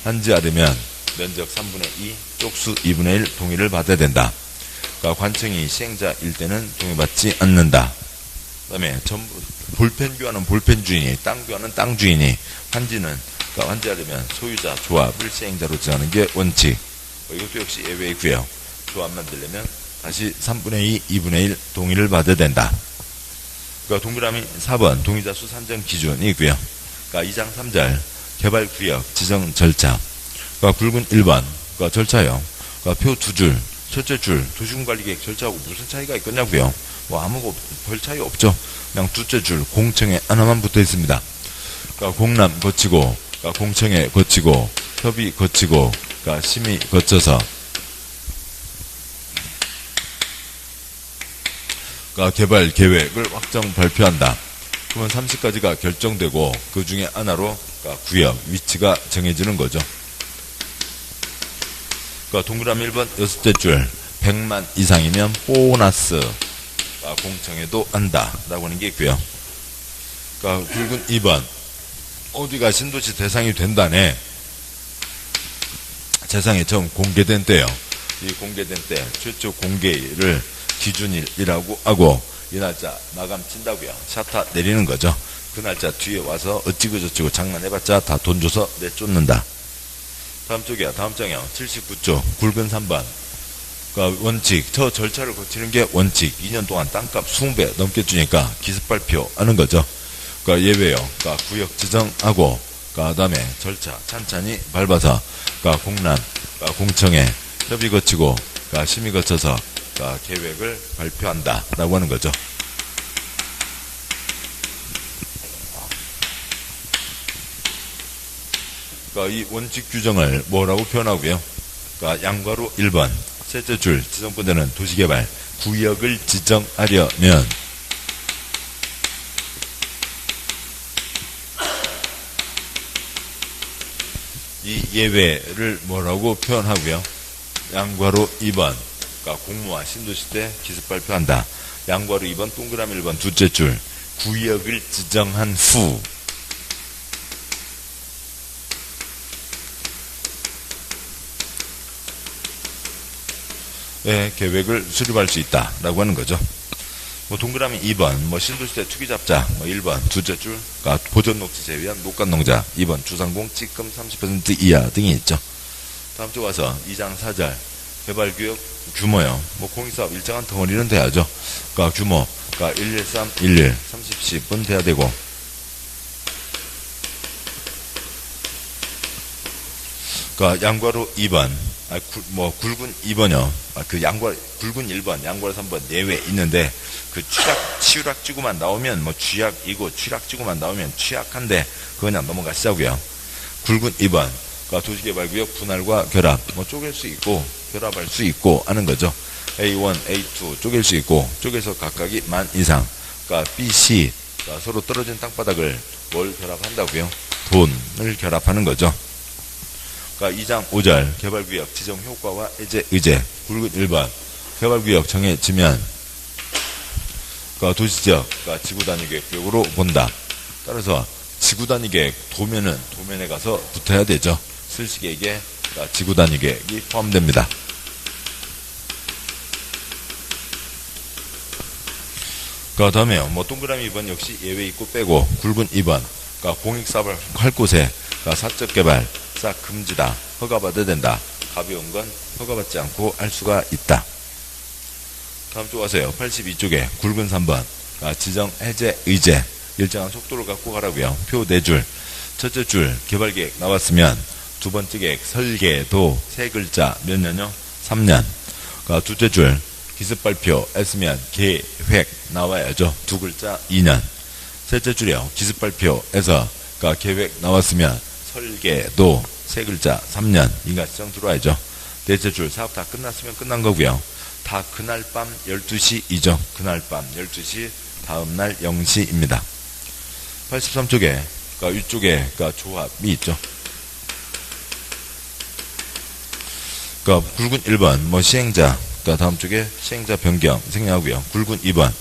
환지하려면 면적 3분의 2, 쪽수 2분의 1 동의를 받아야 된다. 그러니까 관청이 시행자일 때는 동의받지 않는다. 그 다음에 전부 볼펜 교환은 볼펜 주인이, 땅 교환은 땅 주인이, 환지는 그러니까 환지하려면 소유자 조합을 시행자로 정하는 게 원칙. 이것도 역시 예외이고요. 조합 만들려면 다시 3분의 2, 2분의 1 동의를 받아야 된다. 그러니까 동그라미 4번 동의자 수 산정 기준이 있고요. 그러니까 2장 3절 개발구역 지정 절차. 그러니까 굵은 1번 그러니까 절차요. 그러니까 표 2줄, 첫째 줄 도시군관리계획 절차하고 무슨 차이가 있겠냐고요. 뭐 아무 별 차이 없죠. 그냥 둘째 줄 공청회 하나만 붙어 있습니다. 그러니까 공람 거치고, 그러니까 공청회 거치고, 협의 거치고, 그러니까 심의 거쳐서, 그러니까 개발 계획을 확정 발표한다. 그러면 30가지가 결정되고 그 중에 하나로 그러니까 구역 위치가 정해지는 거죠. 그러니까 동그라미 1번 여섯째 줄 100만 이상이면 보너스 공청회도 한다라고 하는 게 있고요. 그러니까 굵은 2번 어디가 신도시 대상이 된다네. 세상에 처음 공개된 때요. 이 공개된 때 최초 공개를 기준일이라고 하고 이 날짜 마감 친다고요. 샤타 내리는 거죠. 그 날짜 뒤에 와서 어찌고 저찌고 장난해봤자 다 돈 줘서 내쫓는다. 다음 쪽이야. 다음 장이요. 79쪽 굵은 3번. 그러니까 원칙, 저 절차를 거치는 게 원칙. 2년 동안 땅값 20배 넘게 주니까 기습 발표하는 거죠. 그러니까 예외요. 그러니까 구역 지정하고, 그 다음에 절차 찬찬히 밟아서, 그러니까 공란, 그러니까 공청회, 협의 거치고, 그러니까 심의 거쳐서, 그러니까 계획을 발표한다라고 하는 거죠. 그러니까 이 원칙 규정을 뭐라고 표현하고요. 그러니까 양괄호 1번. 셋째 줄 지정권자는 도시개발 구역을 지정하려면 이 예외를 뭐라고 표현하고요. 양괄호 2번 그러니까 공모와 신도시 때 기습 발표한다. 양괄호 2번 동그라미 1번 둘째 줄 구역을 지정한 후 계획을 수립할 수 있다라고 하는 거죠. 뭐 동그라미 2번 뭐 신도시대 투기잡자 뭐 1번 둘째 줄 그러니까 보전녹지 제외한 녹간농자 2번 주상공 찌끔 30% 이하 등이 있죠. 다음 쪽 와서 2장 4절 개발구역 규모요. 뭐 공익사업 일정한 덩어리는 돼야죠. 그러니까 규모 그러니까 11311 30분 돼야 되고 그러니까 양괄호 2번 뭐 굵은 2번이요. 그 굵은 1번, 양괄호 3번 예외 있는데 그 취락지구만 나오면 뭐 쥐약이고 취락지구만 나오면 취약한데 그거 그냥 넘어가시자고요. 굵은 2번, 그러니까 도시개발구역 분할과 결합, 뭐 쪼갤 수 있고 결합할 수 있고 하는 거죠. A1, A2 쪼갤 수 있고 쪼개서 각각이 10,000 이상, 그러니까 B, C 그러니까 서로 떨어진 땅바닥을 뭘 결합한다고요? 돈을 결합하는 거죠. 그러니까 2장 5절 개발구역 지정 효과와 해제 의제 굵은 1번 개발구역 정해지면 그러니까 도시지역 그러니까 지구단위계획으로 본다. 따라서 지구단위계획 도면에 가서 붙어야 되죠. 실시계획에 그러니까 지구단위계획이 포함됩니다. 그 다음에요. 뭐 동그라미 2번 역시 예외 있고 빼고 굵은 2번 그러니까 공익사업을 할 곳에 그러니까 사적개발 싹 금지다. 허가받아야 된다. 가벼운 건 허가받지 않고 할 수가 있다. 다음 쪽 와서요. 82쪽에 굵은 3번 지정 해제 의제 일정한 속도를 갖고 가라고요. 표 4줄 첫째 줄 개발계획 나왔으면 두 번째 계획 설계도 세 글자 몇 년요? 3년. 둘째 줄 기습발표 했으면 계획 나와야죠. 두 글자 2년. 셋째 줄이요. 기습발표에서 계획 나왔으면 설계도 세 글자 3년 인가시정 들어와야죠. 넷째 줄 사업 다 끝났으면 끝난 거고요. 다 그날 밤 12시이죠. 그날 밤 12시 다음날 0시입니다. 83쪽에 위쪽에 조합이 있죠. 굵은 1번 뭐 시행자 다음 쪽에 시행자 변경 생략하고요. 굵은 2번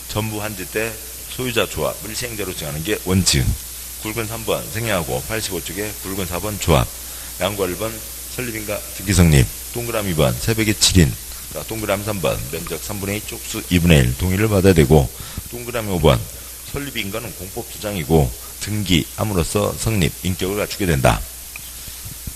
전부 한지 때 소유자 조합을 시행자로 정하는 게 원칙. 굵은 3번 생략하고 85쪽에 굵은 4번 조합. 양과 1번 설립인가 득기성립. 동그라미 2번 새벽에 7인. 동그라미 3번 면적 3분의 2 쪽수 2분의 1 동의를 받아야 되고, 동그라미 5번 설립인가는 공법 주장이고 등기 함으로써 성립 인격을 갖추게 된다.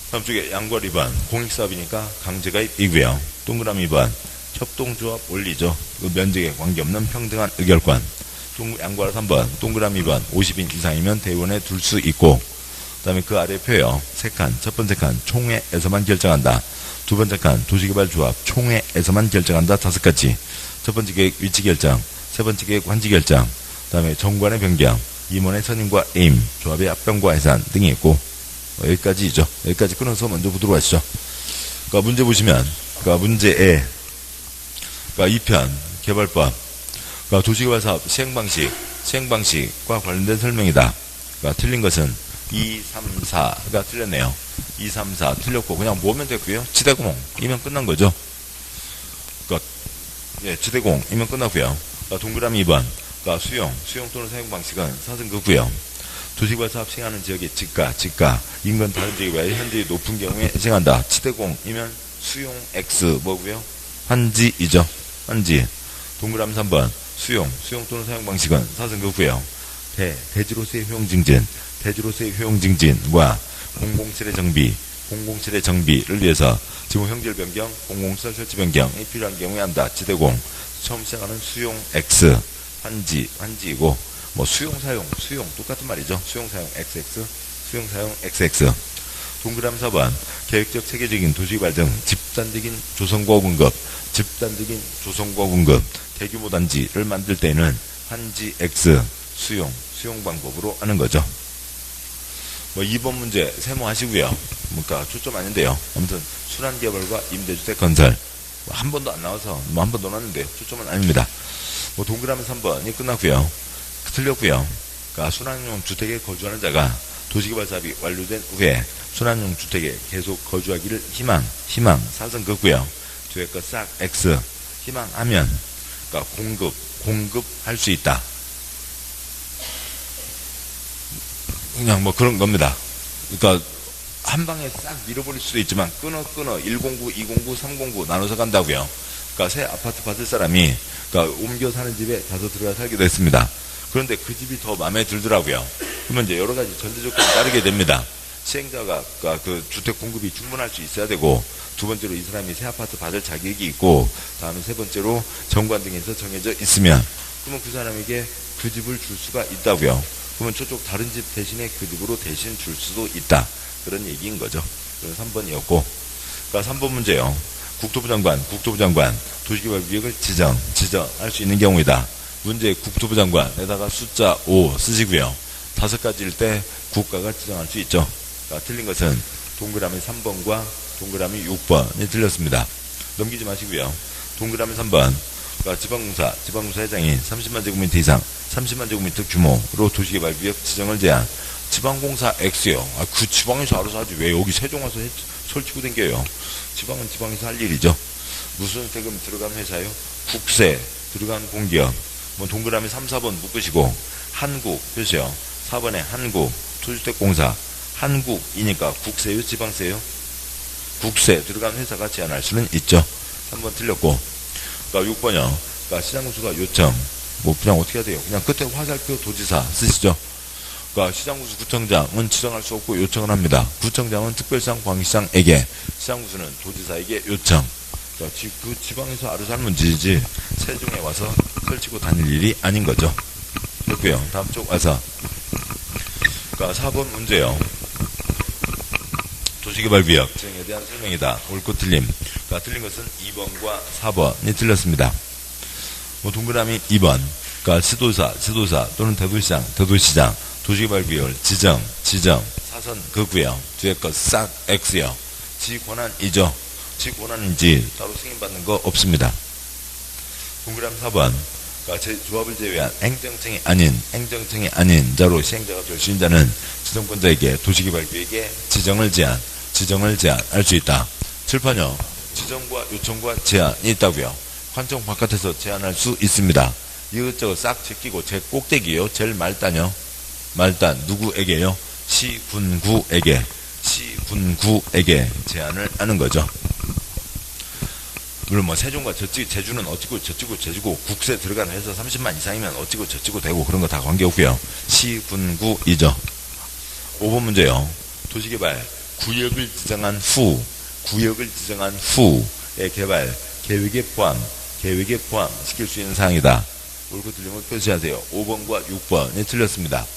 다음 쪽에 양과 2번 공익사업이니까 강제가입이고요. 동그라미 2번 협동조합 원리죠. 그 면적에 관계없는 평등한 의결권. 양과 3번 동그라미 2번 50인 이상이면 대의원에 둘 수 있고, 그 다음에 그 아래 표요. 3칸, 첫 번째 칸 총회에서만 결정한다. 두 번째 칸 도시개발조합 총회에서만 결정한다. 5가지. 첫 번째 계획 위치 결정, 세 번째 계획 환지 결정, 그 다음에 정관의 변경, 임원의 선임과 에임, 조합의 합병과 해산 등이 있고, 여기까지죠. 여기까지 끊어서 먼저 보도록 하시죠. 그러니까 문제 보시면, 그러니까 문제에, 그러니까 2편 개발법, 그러니까 도시개발사업 시행방식과 관련된 설명이다. 그러니까 틀린 것은 2, 3, 4가 틀렸네요. 2, 3, 4 틀렸고 그냥 모으면 됐고요. 지대공이면 끝난 거죠. 그러니까 예, 지대공이면 끝났고요. 그러니까 동그라미 2번, 그러니까 수용 또는 사용 방식은 사승급고요. 도시개발사업 시행하는 지역의 지가 인근 다른 지역에 비하여 현저히 높은 경우에 시행한다. 지대공이면 수용 X 뭐고요? 환지이죠. 환지. 동그라미 3번 수용 또는 사용 방식은 사승급고요. 대지로서의 효용 증진과 공공시설의 정비를 위해서 지구 형질 변경, 공공시설 설치 변경이 필요한 경우에 한다. 지대공. 처음 시작하는 수용 X, 환지이고, 뭐 수용 똑같은 말이죠. 수용 사용 XX. 동그라미 4번 계획적 체계적인 도시개발 등 집단적인 조성과 공급, 대규모 단지를 만들 때는 환지 X, 수용 방법으로 하는 거죠. 뭐 2번 문제 세모하시고요. 그러니까 초점 아닌데요. 아무튼 순환개발과 임대주택 건설 한 번도 안 나와서 한 번 더 나왔는데 초점은 아닙니다. 뭐 동그라미 3번이 끝났고요. 틀렸고요. 그러니까 순환용 주택에 거주하는 자가 도시개발 사업이 완료된 후에 순환용 주택에 계속 거주하기를 희망 사승급고요. 뒤에 거 싹 X 희망하면, 그러니까 공급할 수 있다. 그냥 뭐 그런 겁니다. 그러니까 한 방에 싹 밀어버릴 수도 있지만 끊어 109, 209, 309 나눠서 간다고요. 그러니까 새 아파트 받을 사람이 그러니까 옮겨 사는 집에 가서 들어가 살기도 했습니다. 그런데 그 집이 더 마음에 들더라고요. 그러면 이제 여러 가지 전제 조건을 따르게 됩니다. 시행자가 그 주택 공급이 충분할 수 있어야 되고, 두 번째로 이 사람이 새 아파트 받을 자격이 있고, 다음에 세 번째로 정관 등에서 정해져 있으면, 그러면 그 사람에게 그 집을 줄 수가 있다고요. 그러면 저쪽 다른 집 대신에 그 집으로 대신 줄 수도 있다. 그런 얘기인 거죠. 그래서 3번이었고, 그러니까 3번 문제요. 국토부 장관 도시개발구역을 지정할 수 있는 경우이다. 문제 국토부 장관에다가 숫자 5 쓰시고요. 5가지일 때 국가가 지정할 수 있죠. 그러니까 틀린 것은 동그라미 3번과 동그라미 6번이 틀렸습니다. 넘기지 마시고요. 동그라미 3번, 그러니까 지방공사 회장이 30만 제곱미터 이상 30만 제곱미터 규모로 도시개발구역 지정을 제한. 지방공사 X요. 그 지방에서 알아서 하지 왜 여기 세종 와서 설치고 댕겨요. 지방은 지방에서 할 일이죠. 무슨 세금 들어간 회사요? 국세 들어간 공기업. 뭐 동그라미 3, 4번 묶으시고 한국 표시요. 4번에 한국 토주택공사. 한국이니까 국세요, 지방세요? 국세 들어간 회사가 제한할 수는 있죠. 3번 틀렸고. 그러니까 6번이요. 그러니까 시장군수가 요청. 뭐 그냥 어떻게 해야 돼요? 그냥 끝에 화살표 도지사 쓰시죠. 그러니까 시장군수 구청장은 지정할 수 없고 요청을 합니다. 구청장은 특별시장 광시장에게, 시장군수는 도지사에게 요청. 그러니까 그 지방에서 알아서 하는 문제지 세종에 와서 설치고 다닐 일이 아닌 거죠. 됐고요. 다음 쪽 와서, 그러니까 4번 문제요. 도시개발구역 지정에 대한 설명이다. 옳고 틀림. 그러니까 틀린 것은 2번과 4번이 틀렸습니다. 뭐 동그라미 2번, 그러니까 시도사 또는 대도시장 도시개발구역을 지정 사선 그구요. 뒤에 거 싹 X요. 지권한이죠. 지권한인지 따로 승인받는 거 없습니다. 동그라미 4번, 그러니까 조합을 제외한 행정청이 아닌 자로 시행자가 될 수 있는 자는 지정권자에게 도시개발구역에 지정을 제한할 수 있다. 7번요. 지정과 요청과 제한이 있다고요. 관청 바깥에서 제한할 수 있습니다. 이것저것 싹 제끼고 제 꼭대기요. 제일 말단요. 말단 누구에게요? 시군구에게 제한을 하는 거죠. 물론 뭐 세종과 제주는 어찌고 저찌고 제주고 국세 들어가는 회사 30만 이상이면 어찌고 저찌고 되고 그런 거 다 관계없고요. 시군구이죠. 5번 문제요. 도시개발 구역을 지정한 후의 개발 계획에 포함시킬 수 있는 사항이다. 옳고 틀림을 표시하세요. 5번과 6번이 틀렸습니다.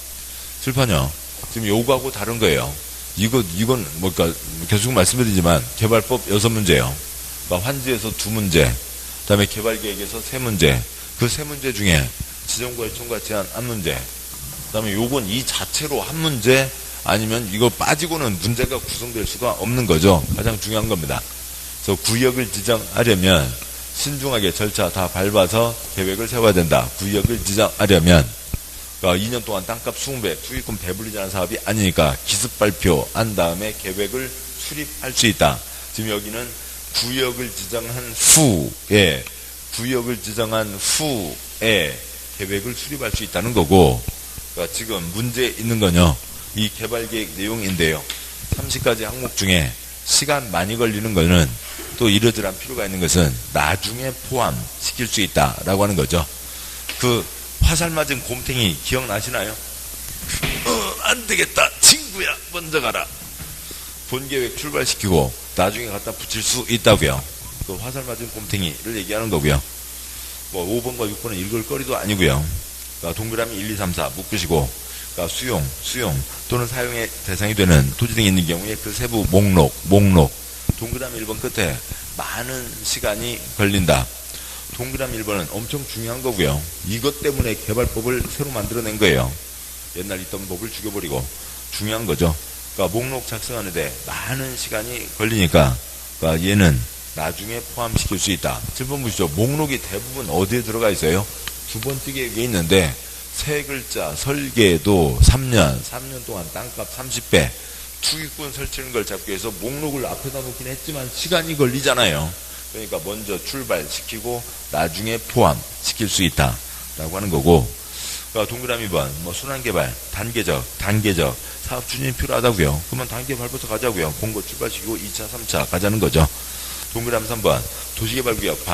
칠판요. 지금 요거하고 다른 거예요. 이건 뭘까 계속 말씀드리지만 개발법 6문제예요. 그러니까 환지에서 2문제, 그 다음에 개발계획에서 3문제, 그 3문제 중에 지정과 요청과 제한 1문제, 그 다음에 요건 이 자체로 1문제 아니면 이거 빠지고는 문제가 구성될 수가 없는 거죠. 가장 중요한 겁니다. 그래서 구역을 지정하려면 신중하게 절차 다 밟아서 계획을 세워야 된다. 구역을 지정하려면 그러니까 2년 동안 땅값 20배, 투기권 배불리자는 사업이 아니니까 기습 발표한 다음에 계획을 수립할 수 있다. 지금 여기는 구역을 지정한 후에 계획을 수립할 수 있다는 거고, 그러니까 지금 문제 있는 건요, 이 개발계획 내용인데요. 30가지 항목 중에 시간 많이 걸리는 거는 또 이러저러한 필요가 있는 것은 나중에 포함시킬 수 있다라고 하는 거죠. 그 화살 맞은 곰탱이 기억나시나요? 안 되겠다. 친구야, 먼저 가라. 본계획 출발시키고 나중에 갖다 붙일 수 있다고요. 그 화살 맞은 곰탱이를 얘기하는 거고요. 뭐 5번과 6번은 읽을 거리도 아니고요. 그러니까 동그라미 1, 2, 3, 4 묶으시고, 그러니까 수용 또는 사용의 대상이 되는 토지 등이 있는 경우에 그 세부 목록 동그라미 1번 끝에 많은 시간이 걸린다. 동그라미 1번은 엄청 중요한 거고요. 이것 때문에 개발법을 새로 만들어낸 거예요. 옛날 있던 법을 죽여버리고 중요한 거죠. 그러니까 목록 작성하는데 많은 시간이 걸리니까 그러니까 얘는 나중에 포함시킬 수 있다. 7번 보시죠. 목록이 대부분 어디에 들어가 있어요? 두 번째 계획에 있는데 세 글자 설계도 3년 동안 땅값 30배 투기권 설치는 걸 잡기 위해서 목록을 앞에다 놓긴 했지만 시간이 걸리잖아요. 그러니까 먼저 출발시키고 나중에 포함시킬 수 있다라고 하는 거고, 그러니까 동그라미 2번 뭐 순환개발 단계적 사업 추진이 필요하다고요. 그러면 단계 밟아서 가자고요. 공고 출발시키고 2차 3차 가자는 거죠. 동그라미 3번 도시개발구역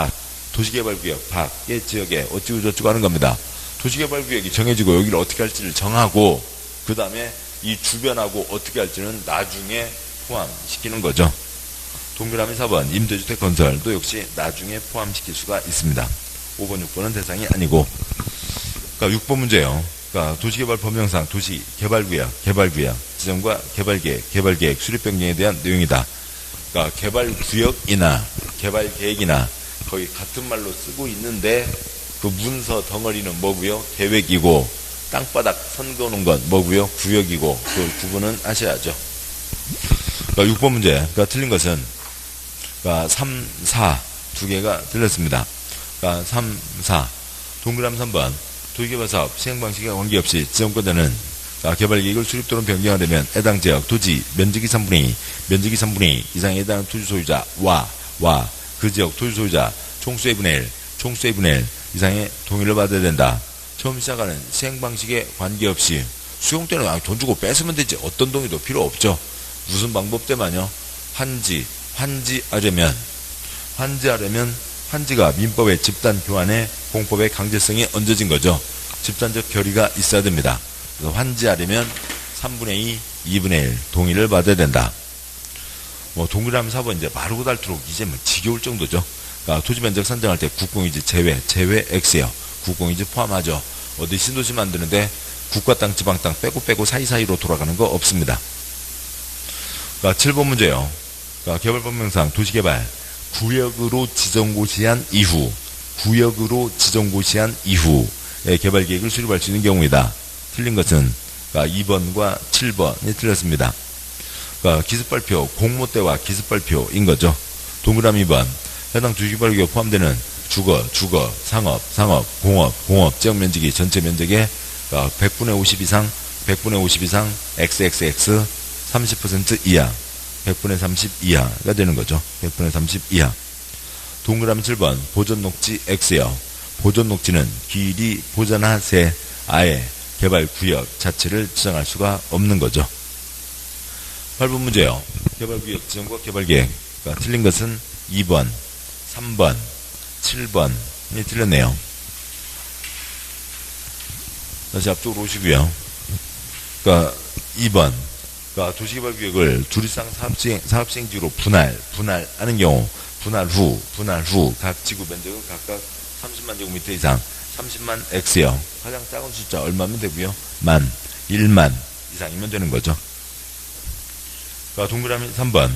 밖의 지역에 어찌고 저찌고 하는 겁니다. 도시개발구역이 정해지고 여기를 어떻게 할지를 정하고 그 다음에 이 주변하고 어떻게 할지는 나중에 포함시키는 거죠. 동그라미 4번 임대주택 건설도 역시 나중에 포함시킬 수가 있습니다. 5번, 6번은 대상이 아니고, 그러니까 6번 문제예요. 그러니까 도시개발 법령상 도시개발구역 지정과 개발계획 수립 변경에 대한 내용이다. 그러니까 개발구역이나 개발계획이나 거의 같은 말로 쓰고 있는데 그 문서 덩어리는 뭐고요? 계획이고 땅바닥 선 그어놓은 건 뭐고요? 구역이고 그 구분은 하셔야죠. 그러니까 6번 문제, 그러니까 틀린 것은 그러니까 3, 4 두 개가 틀렸습니다. 그러니까 3, 4 동그라미 3번 도시개발사업 시행방식에 관계없이 지정권자는 개발계획을 수립 또는 변경하려면 해당 지역 토지 면적이 3분의 2 이상에 해당하는 토지 소유자와 그 지역 토지 소유자 총수의 분의 1 이상의 동의를 받아야 된다. 처음 시작하는 시행방식에 관계없이 수용 때는 돈 주고 뺏으면 되지 어떤 동의도 필요 없죠. 무슨 방법 때문에요? 환지하려면 환지가 민법의 집단 교환에 공법의 강제성이 얹어진 거죠. 집단적 결의가 있어야 됩니다. 그래서 환지하려면 3분의 2, 2분의 1 동의를 받아야 된다. 뭐 동그라미 4번 이제 마르고 닳도록 이제 뭐 지겨울 정도죠. 그러니까 토지 면적 산정할 때 국공유지 제외 X예요. 국공유지 포함하죠. 어디 신도시 만드는데 국가 땅, 지방 땅 빼고 사이사이로 돌아가는 거 없습니다. 그러니까 7번 문제예요. 그러니까 개발법령상 도시개발 구역으로 지정고시한 이후에 개발계획을 수립할 수 있는 경우이다. 틀린 것은 그러니까 2번과 7번이 틀렸습니다. 그러니까 기습발표, 공모대와 기습발표인 거죠. 동그라미 2번 해당 도시개발구역에 포함되는 주거, 상업, 공업 지역면적이 전체 면적의 100분의 50 이상 XXX 30% 이하 100분의 30 이하가 되는 거죠. 100분의 30 이하. 동그라미 7번 보존녹지 X요. 보존녹지는 길이 보존하세 아예 개발 구역 자체를 지정할 수가 없는 거죠. 8번 문제요. 개발 구역 지정과 개발 계획. 그러니까 틀린 것은 2번, 3번, 7번이 틀렸네요. 다시 앞쪽으로 오시고요. 그러니까 2번. 그러니까 도시개발구역을 두리상 사업시행지로 분할하는 경우, 분할 후 각 지구 면적은 각각 30만 제곱미터 이상, 30만 X요. 가장 작은 숫자 얼마면 되고요? 1만 이상이면 되는 거죠. 그러니까 동그라미 3번.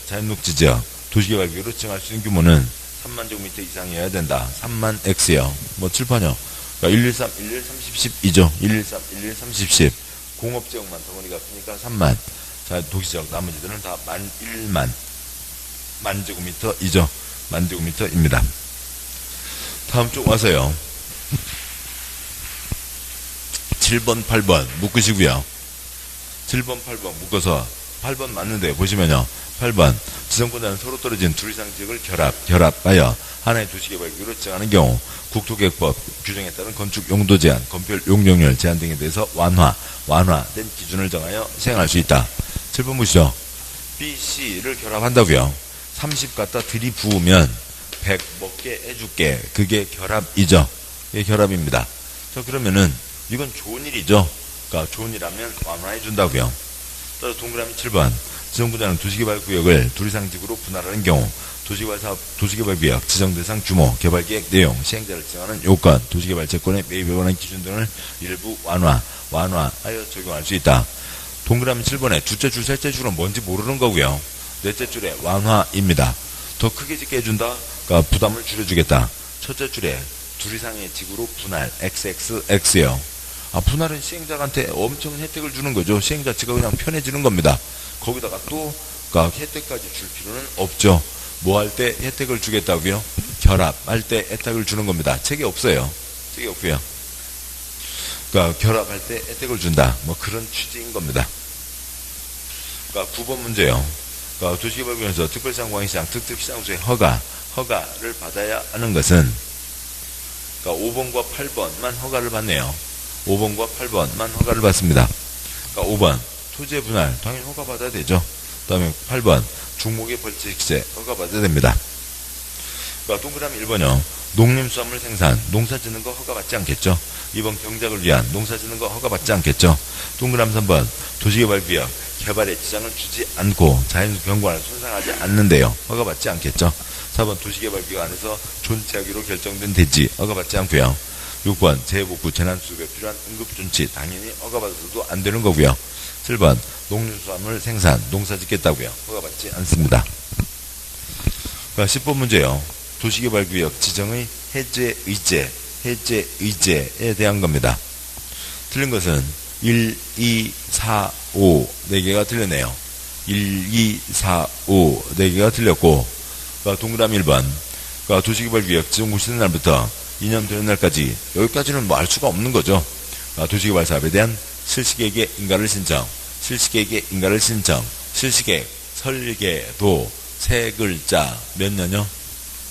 자연녹지지역 도시개발구역으로 지정할 수 있는 규모는 3만 제곱미터 이상이어야 된다. 3만 X요. 뭐 칠판이요. 그러니까 113, 11, 30, 10이죠. 113, 11, 30, 10. 공업지역만 덩어리가 크니까 3만. 자, 도시지역 나머지들은 다 1만 제곱미터이죠. 만 제곱미터입니다. 다음 쪽 와서요. 7번, 8번 묶으시고요. 7번, 8번 묶어서 8번 맞는데 보시면요. 8번 지정보다는 서로 떨어진 둘 이상 지역을 결합하여 하나의 도시개발구역으로 지정하는 경우 국토계획법 규정에 따른 건축 용도 제한, 건폐율 용적률 제한 등에 대해서 완화된 기준을 정하여 시행할 수 있다. 7번 보시죠. B, C를 결합한다고요. 30 갖다 들이부으면 100 먹게 해줄게. 그게 결합이죠. 이게 결합입니다. 자, 그러면은 이건 좋은 일이죠. 그러니까 좋은 일하면 완화해 준다고요. 따라서 동그라미 7번. 지정부자는 도시개발구역을 둘 이상 지구로 분할하는 경우 도시개발구역 지정 대상 규모, 개발계획 내용, 시행자를 지정하는 요건, 도시개발채권의 매입에 관한 기준 등을 일부 완화하여 적용할 수 있다. 동그라미 7번에 둘째 줄, 셋째 줄은 뭔지 모르는 거고요. 넷째 줄에 완화입니다. 더 크게 짓게 해준다. 그러니까 부담을 줄여주겠다. 첫째 줄에 둘 이상의 지구로 분할, XXX요. 분할은 시행자한테 엄청 혜택을 주는 거죠. 시행자 지가 그냥 편해지는 겁니다. 거기다가 또 그러니까 혜택까지 줄 필요는 없죠. 뭐 할 때 혜택을 주겠다고요? 결합할 때 혜택을 주는 겁니다. 책이 없어요. 책이 없고요. 그러니까 결합할 때 혜택을 준다. 뭐 그런 취지인 겁니다. 그러니까 9번 문제요. 그러니까 도시개발구역에서 특별시장, 광역시장, 특특시장소의 허가를 받아야 하는 것은 그러니까 5번과 8번만 허가를 받네요. 5번과 8번만 허가를 받습니다. 그러니까 5번 토지의 분할 당연히 허가 받아야 되죠. 그 다음에 8번 중목의 벌칙세 허가 받아야 됩니다. 그러니까 동그라미 1번요. 농림수산물 생산 농사 짓는 거 허가 받지 않겠죠. 2번 경작을 위한 농사 짓는 거 허가 받지 않겠죠. 동그라미 3번 도시개발구역 개발에 지장을 주지 않고 자연경관을 손상하지 않는데요. 허가 받지 않겠죠. 4번 도시개발구역 안에서 존치하기로 결정된 대지 허가 받지 않고요. 6번 재해복구 재난수습에 필요한 응급존치 당연히 허가받아서도 안 되는 거고요. 7번 농림수산물 생산 농사 짓겠다고요. 허가받지 않습니다. 그러니까 10번 문제요. 도시개발구역 지정의 해제 의제에 대한 겁니다. 틀린 것은 1, 2, 4, 5 4개가 틀렸네요. 1, 2, 4, 5 4개가 틀렸고 그러니까 동그라미 1번 그러니까 도시개발구역 지정 고시된 날부터 2년 되는 날까지 여기까지는 뭐 알 수가 없는 거죠. 도시개발 사업에 대한 실시계획의 인가를 신청, 실시계획 설계도 세 글자 몇 년요?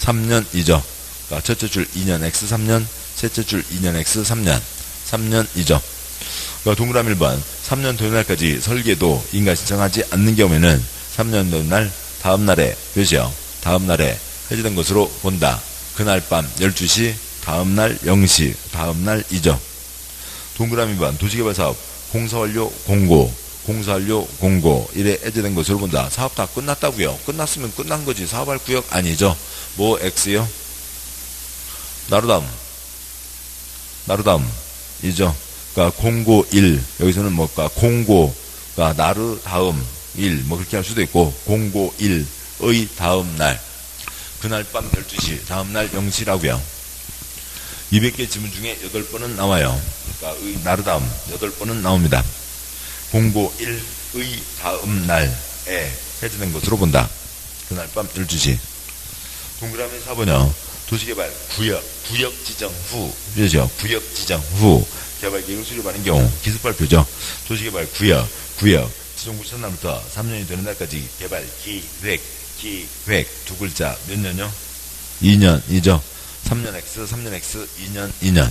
3년이죠. 그러니까 첫째 줄 2년 X 3년, 셋째 줄 2년 X 3년이죠. 그러니까 동그라미 1번 3년 되는 날까지 설계도 인가 신청하지 않는 경우에는 3년 되는 날 다음 날에 몇이요? 다음 날에 해제된 것으로 본다. 그날 밤 12시 다음날 0시 다음날이죠. 동그라미 2번 도시개발사업 공사완료 공고 이래 해제된 것으로 본다. 사업 다 끝났다고요. 끝났으면 끝난 거지. 사업할 구역 아니죠. 뭐 X요? 나루다움 이죠. 그러니까 공고 1 여기서는 뭐까 공고가 나루 다음 1 뭐 그렇게 할 수도 있고 공고 1의 다음 날 그날 밤 12시 다음날 0시라고요. 200개 지문 중에 8번은 나와요. 그러니까 의 나르다음 8번은 나옵니다. 공고 1의 다음 날에 해제된 것으로 본다. 그날 밤 12시. 동그라미 4번요. 도시개발 구역 지정 후 그죠? 구역 지정 후 개발계획을 수립하는 경우 기습발표죠. 도시개발 구역 지정 고시된 날부터 3년이 되는 날까지 개발 기획 두 글자 몇 년요? 2년이죠. 3년 X 2년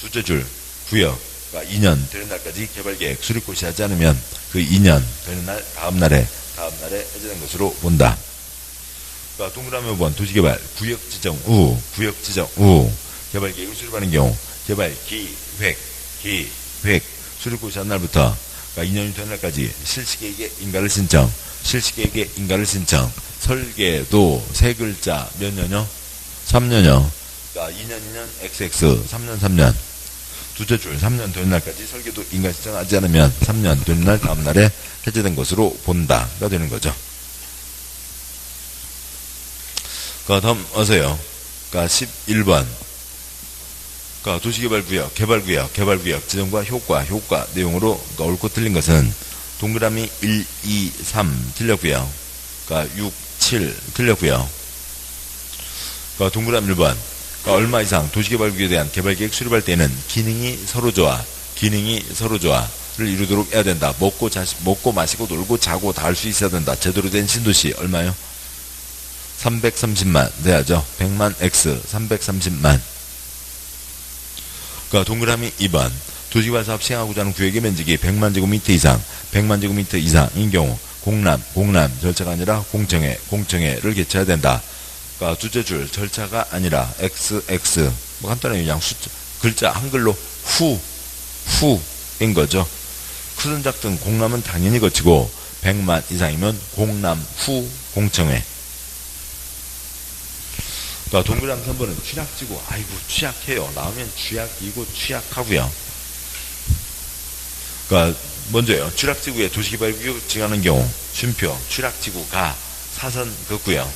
두째 줄 구역 그러니까 2년 되는 날까지 개발계획 수립고시 하지 않으면 그 2년 되는 날 다음날에 해제된 것으로 본다. 그러니까 동그라미 5번 도시개발 구역지정 후 개발계획을 수립하는 경우 개발기획 수립고시 한 날부터 그러니까 2년이 되는 날까지 실시계획에 인가를 신청 설계도 세 글자 몇 년요? 3년요. 그러니까 2년 XX 3년 두째 줄 3년 되는 날까지 설계도 인가 신청하지 않으면 3년 되는 날 다음 날에 해제된 것으로 본다가 되는 거죠. 그 다음 어서요. 그러니까 11번 그러니까 도시개발구역 개발구역 지정과 효과 내용으로 그러니까 옳고 틀린 것은 동그라미 1, 2, 3 틀렸고요. 그러니까 6, 7 틀렸고요. 그러니까 동그라미 1번 그러니까 얼마 이상 도시개발구역에 대한 개발계획 수립할 때는 기능이 서로 좋아를 이루도록 해야 된다. 먹고 마시고 놀고 자고 다 할 수 있어야 된다. 제대로 된 신도시 얼마요? 330만 돼야죠. 100만 X 330만. 그러니까 동그라미 2번 도시개발 사업 시행하고자 하는 구역의 면적이 100만 제곱미터 이상인 경우 공람 절차가 아니라 공청회를 개최해야 된다. 그러니까 두째 줄 절차가 아니라 XX 뭐 간단하게 그냥 숫자 글자 한글로 후인 거죠. 큰 작든 공람은 당연히 거치고 100만 이상이면 공람 후 공청회. 그러니까 동그라미 3번은 취약지구 아이고 취약해요. 나오면 취약이고 취약하고요. 그러니까 먼저요. 취약지구에 도시개발구역 지정하는 경우 쉼표 취약지구가 사선 긋고요.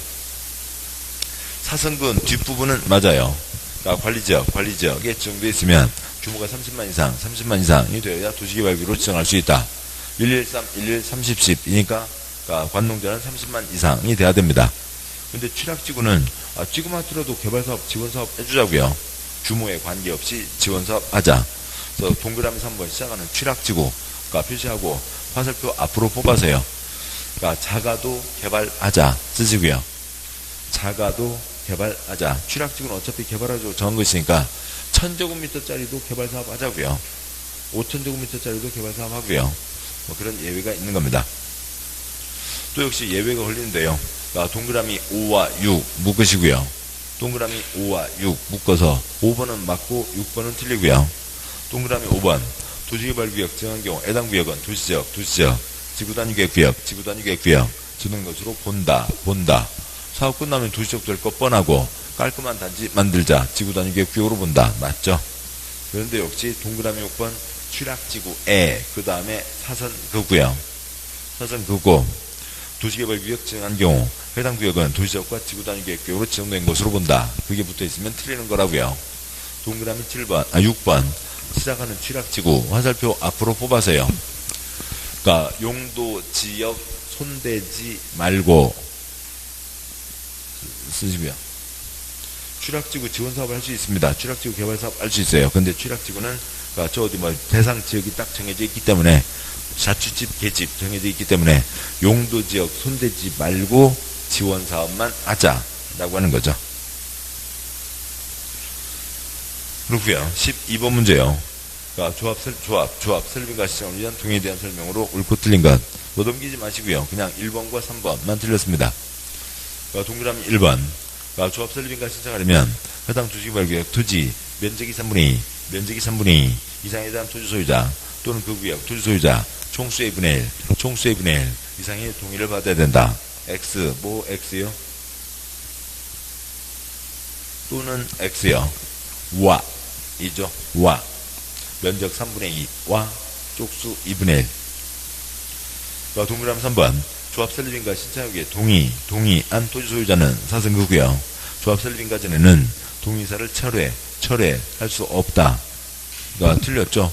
사선근 뒷부분은 맞아요. 그러니까 관리지역에 지정되어 있으면 규모가 30만 이상이 되어야 도시개발구역으로 지정할 수 있다. 113, 30이니까 그러니까 관농자는 30만 이상이 돼야 됩니다. 근데 취약지구는 지구만 들어도 개발사업, 지원사업 해주자고요. 규모에 관계없이 지원사업 하자. 그래서 동그라미 3번 시작하는 취약지구 그러니까 표시하고 화살표 앞으로 뽑아서요. 그러니까 작아도 개발하자 쓰시고요. 작아도 개발하자. 취약지구는 어차피 개발하자고 정한 것이니까 1000제곱미터짜리도 개발사업 하자고요. 5000제곱미터짜리도 개발사업 하고요. 뭐 그런 예외가 있는 겁니다. 또 역시 예외가 걸리는데요. 그러니까 동그라미 5와 6 묶으시고요. 동그라미 5와 6 묶어서 5번은 맞고 6번은 틀리고요. 동그라미 5번 도시개발구역 정한 경우 해당 구역은 도시지역 지구단위계획구역 지는 것으로 본다. 사업 끝나면 도시지역 될 것 뻔하고 깔끔한 단지 만들자 지구단위계획구역으로 본다. 맞죠? 그런데 역시 동그라미 6번 취약지구에 그 다음에 사선 긋고 도시개발구역 지정한 경우 해당 구역은 도시지역과 지구단위계획구역으로 지정된 것으로 본다. 그게 붙어있으면 틀리는 거라고요. 동그라미 6번 시작하는 취약지구 화살표 앞으로 뽑아서요. 그러니까 용도 지역 손대지 말고 쓰시고요. 취약지구 지원사업을 할 수 있습니다. 취약지구 개발사업 할 수 있어요. 근데 취약지구는 그러니까 저 어디 뭐 대상 지역이 딱 정해져 있기 때문에 자취집 계집 정해져 있기 때문에 용도지역 손대지 말고 지원사업만 하자라고 하는 거죠. 그렇고요. 12번 문제요. 그러니까 조합 설립과 시정을 위한 동의에 대한 설명으로 옳고 틀린 것 뭐 넘기지 마시고요. 그냥 1번과 3번만 틀렸습니다. 그러니까 동그라미 1번 그러니까 조합 설립인가 신청하려면 해당 도시개발구역 토지 면적이 3분의 2 이상에 대한 토지 소유자 또는 그 구역 토지 소유자 총수의 2분의 1 이상의 동의를 받아야 된다. X 뭐 X요? 또는 X요. 와 이죠. 와 면적 3분의 2와 쪽수 2분의 1. 그러니까 동그라미 3번 조합 설립인가 신청하기에 동의한 토지 소유자는 사선구고요. 조합 설립인가 전에는 동의사를 철회할 수 없다. 그러니까 틀렸죠.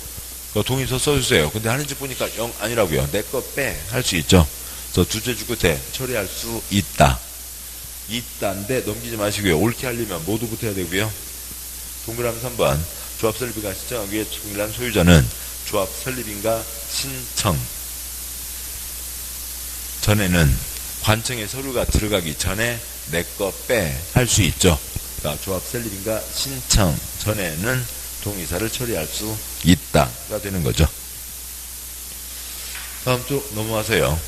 그러니까 동의서 써주세요. 근데 하는 집 보니까 0 아니라고요. 내 거 빼 할 수 있죠. 그래서 두째 주 끝에 처리할 수 있다인데 넘기지 마시고요. 옳게 하려면 모두 붙어야 되고요. 동그라미 3번 조합 설립인가 신청하기 위해 동일한 소유자는 조합 설립인가 신청 전에는 관청에 서류가 들어가기 전에 내 거 빼 할 수 있죠. 그러니까 조합 설립인가 신청 전에는 동의사를 처리할 수 있다가 되는 거죠. 다음 쪽 넘어가세요.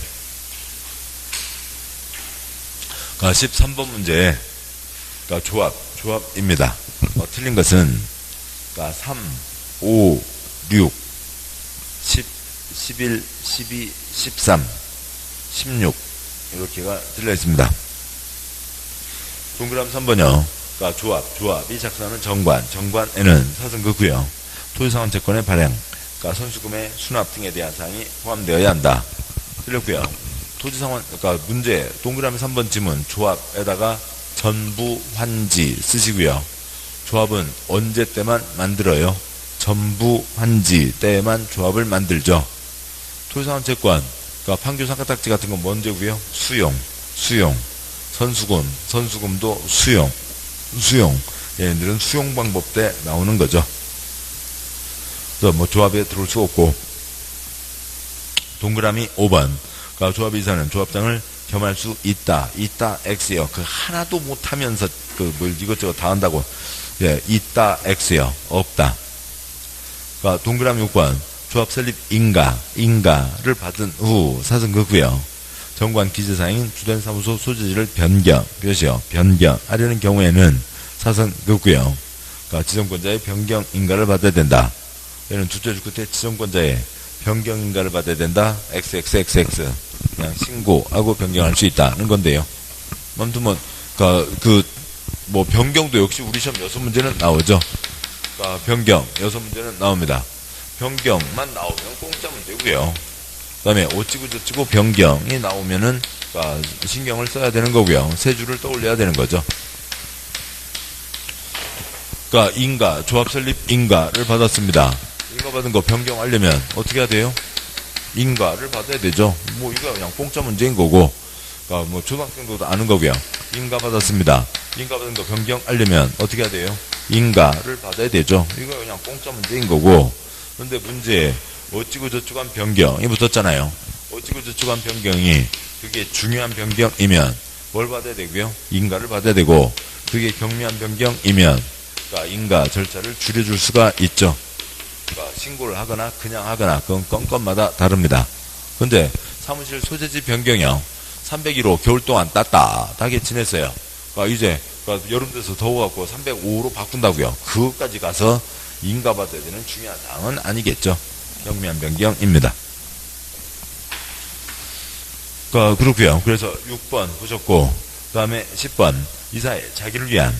13번 문제, 조합입니다. 틀린 것은 3, 5, 6, 10, 11, 12, 13, 16 이렇게가 들려 있습니다. 동그라미 3번요. 조합이 작성하는 정관에는 사선그고요. 토지상환 채권의 발행, 선수금의 수납 등에 대한 사항이 포함되어야 한다. 틀렸고요. 토지상환, 문제 동그라미 3번 지문 조합에다가 전부 환지 쓰시고요. 조합은 언제 때만 만들어요? 전부 환지 때만 조합을 만들죠. 토지상환 채권, 판교 상가딱지 같은 건 뭔지고요? 수용. 선수금도 수용. 얘네들은 수용 방법 때 나오는 거죠. 그래서 조합에 들어올 수 없고. 동그라미 5번. 조합 이사는 조합장을 겸할 수 있다. X요. 하나도 못하면서 이것저것 다 한다고. 있다. X요. 없다. 동그라미 6번. 조합 설립 인가를 받은 후 사선그고요. 정관 기재사항인 주된 사무소 소재지를 변경하려는 경우에는 사선그고요. 지정권자의 변경 인가를 받아야 된다. 얘는 두째 줄 끝에 지정권자의 변경 인가를 받아야 된다. XXXX 그냥 신고하고 변경할 수 있다는 건데요. 아무튼 변경도 역시 우리 시험 6문제는 나오죠. 변경 6문제는 나옵니다. 변경만 나오면 공짜 문제고요. 그 다음에 어찌고 저찌고 변경이 나오면은 신경을 써야 되는 거고요. 세 줄을 떠올려야 되는 거죠. 조합 설립 인가를 받았습니다. 인가 받은 거 변경하려면 어떻게 해야 돼요? 인가를 받아야 되죠. 이거 그냥 공짜 문제인 거고, 초등학생도 아는 거고요. 인가 받았습니다. 인가 받은 거 변경하려면 어떻게 해야 돼요? 인가를 받아야 되죠. 이거 그냥 공짜 문제인 거고, 근데 문제에 어찌고 저찌고한 변경이 붙었잖아요. 어찌고 저찌고한 변경이 그게 중요한 변경이면 뭘 받아야 되고요? 인가를 받아야 되고, 그게 경미한 변경이면 인가 절차를 줄여줄 수가 있죠. 신고를 하거나 그냥 하거나 그건 건건마다 다릅니다. 근데 사무실 소재지 변경이요. 301호 겨울 동안 따뜻하게 지냈어요. 이제 여름 돼서 더워갖고 305로 바꾼다고요. 그것까지 가서 인가 받아야 되는 중요한 사항은 아니겠죠. 경미한 변경입니다. 그렇고요. 그래서 6번 보셨고, 그 다음에 10번 이사의 자기를 위한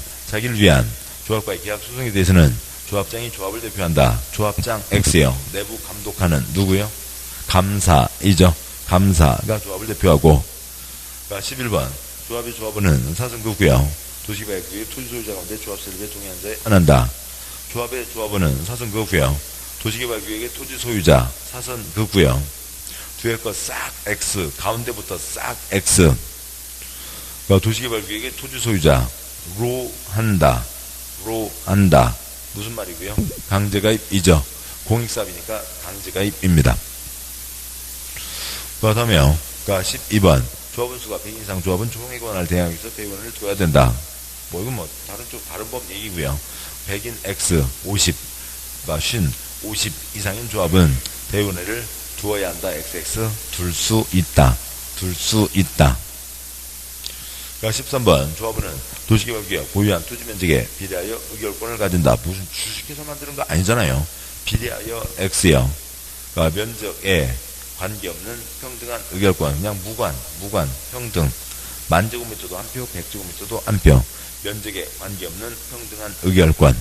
조합과의 계약 소송에 대해서는 조합장이 조합을 대표한다. 조합장 X요. 내부 감독하는 누구요? 감사이죠. 감사가 조합을 대표하고. 11번 조합의 조합원은 사선그고요. 도시개발구의 토지소유자 가운데 조합 설립에 동의한 자에 한한다. 조합의 조합원은 사선그고요. 도시개발구역의 토지소유자 사선그고요. 뒤에 거 싹 X, 가운데부터 싹 X. 도시개발구역의 토지소유자 로 한다. 무슨 말이고요? 강제가입이죠. 공익사업이니까 강제가입입니다. 그 다음에요. 12번 조합원 수가 100인 이상 조합은 조정의 권한을 대항해서 대의원을 둬야 된다. 이건 다른 법 얘기고요. 100인 X 50 이상인 조합은 대의원회를 두어야 한다. XX 둘 수 있다. 13번 조합원은 도시개발구역 보유한 토지면적에 비례하여 의결권을 가진다. 무슨 주식회사 만드는 거 아니잖아요. 비례하여 X요. 면적에 관계없는 평등한 의결권. 그냥 무관, 평등. 10,000제곱미터도 한 표, 100제곱미터도 한 표. 면적에 관계없는 평등한 의결권.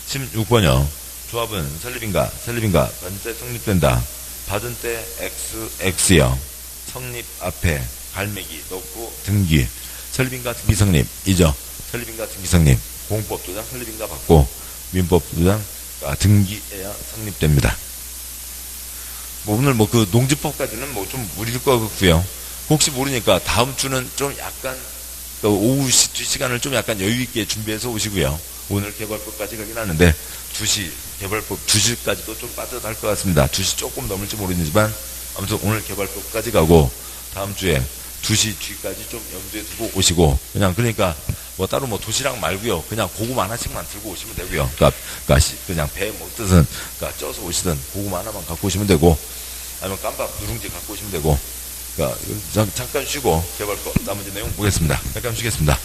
16번요. 조합은 설립인가 전제 성립된다. 받은 때 X요. 성립 앞에 갈매기 넣고 등기. 설립인가 등기 성립이죠. 설립인가 등기 성립. 공법도장 설립인가 받고 민법도장 등기해야 성립됩니다. 오늘 그 농지법까지는 좀 무리일 것 같고요. 혹시 모르니까 다음 주는 좀 약간 오후 시간을 좀 약간 여유 있게 준비해서 오시고요. 오늘 개발법까지 가긴 하는데 2시 개발법 2시까지도 좀 빠져날 것 같습니다. 2시 조금 넘을지 모르지만 아무튼 오늘 개발법까지 가고 다음 주에 2시 뒤까지 좀 염두에 두고 오시고 그러니까 뭐 따로 뭐 도시락 말고요. 그냥 고구마 하나씩만 들고 오시면 되고요. 그냥 배 먹듯은, 쪄서 오시든 고구마 하나만 갖고 오시면 되고, 아니면 깜밥 누룽지 갖고 오시면 되고, 잠깐 쉬고 개발 거 나머지 내용 보겠습니다. 잠깐 쉬겠습니다.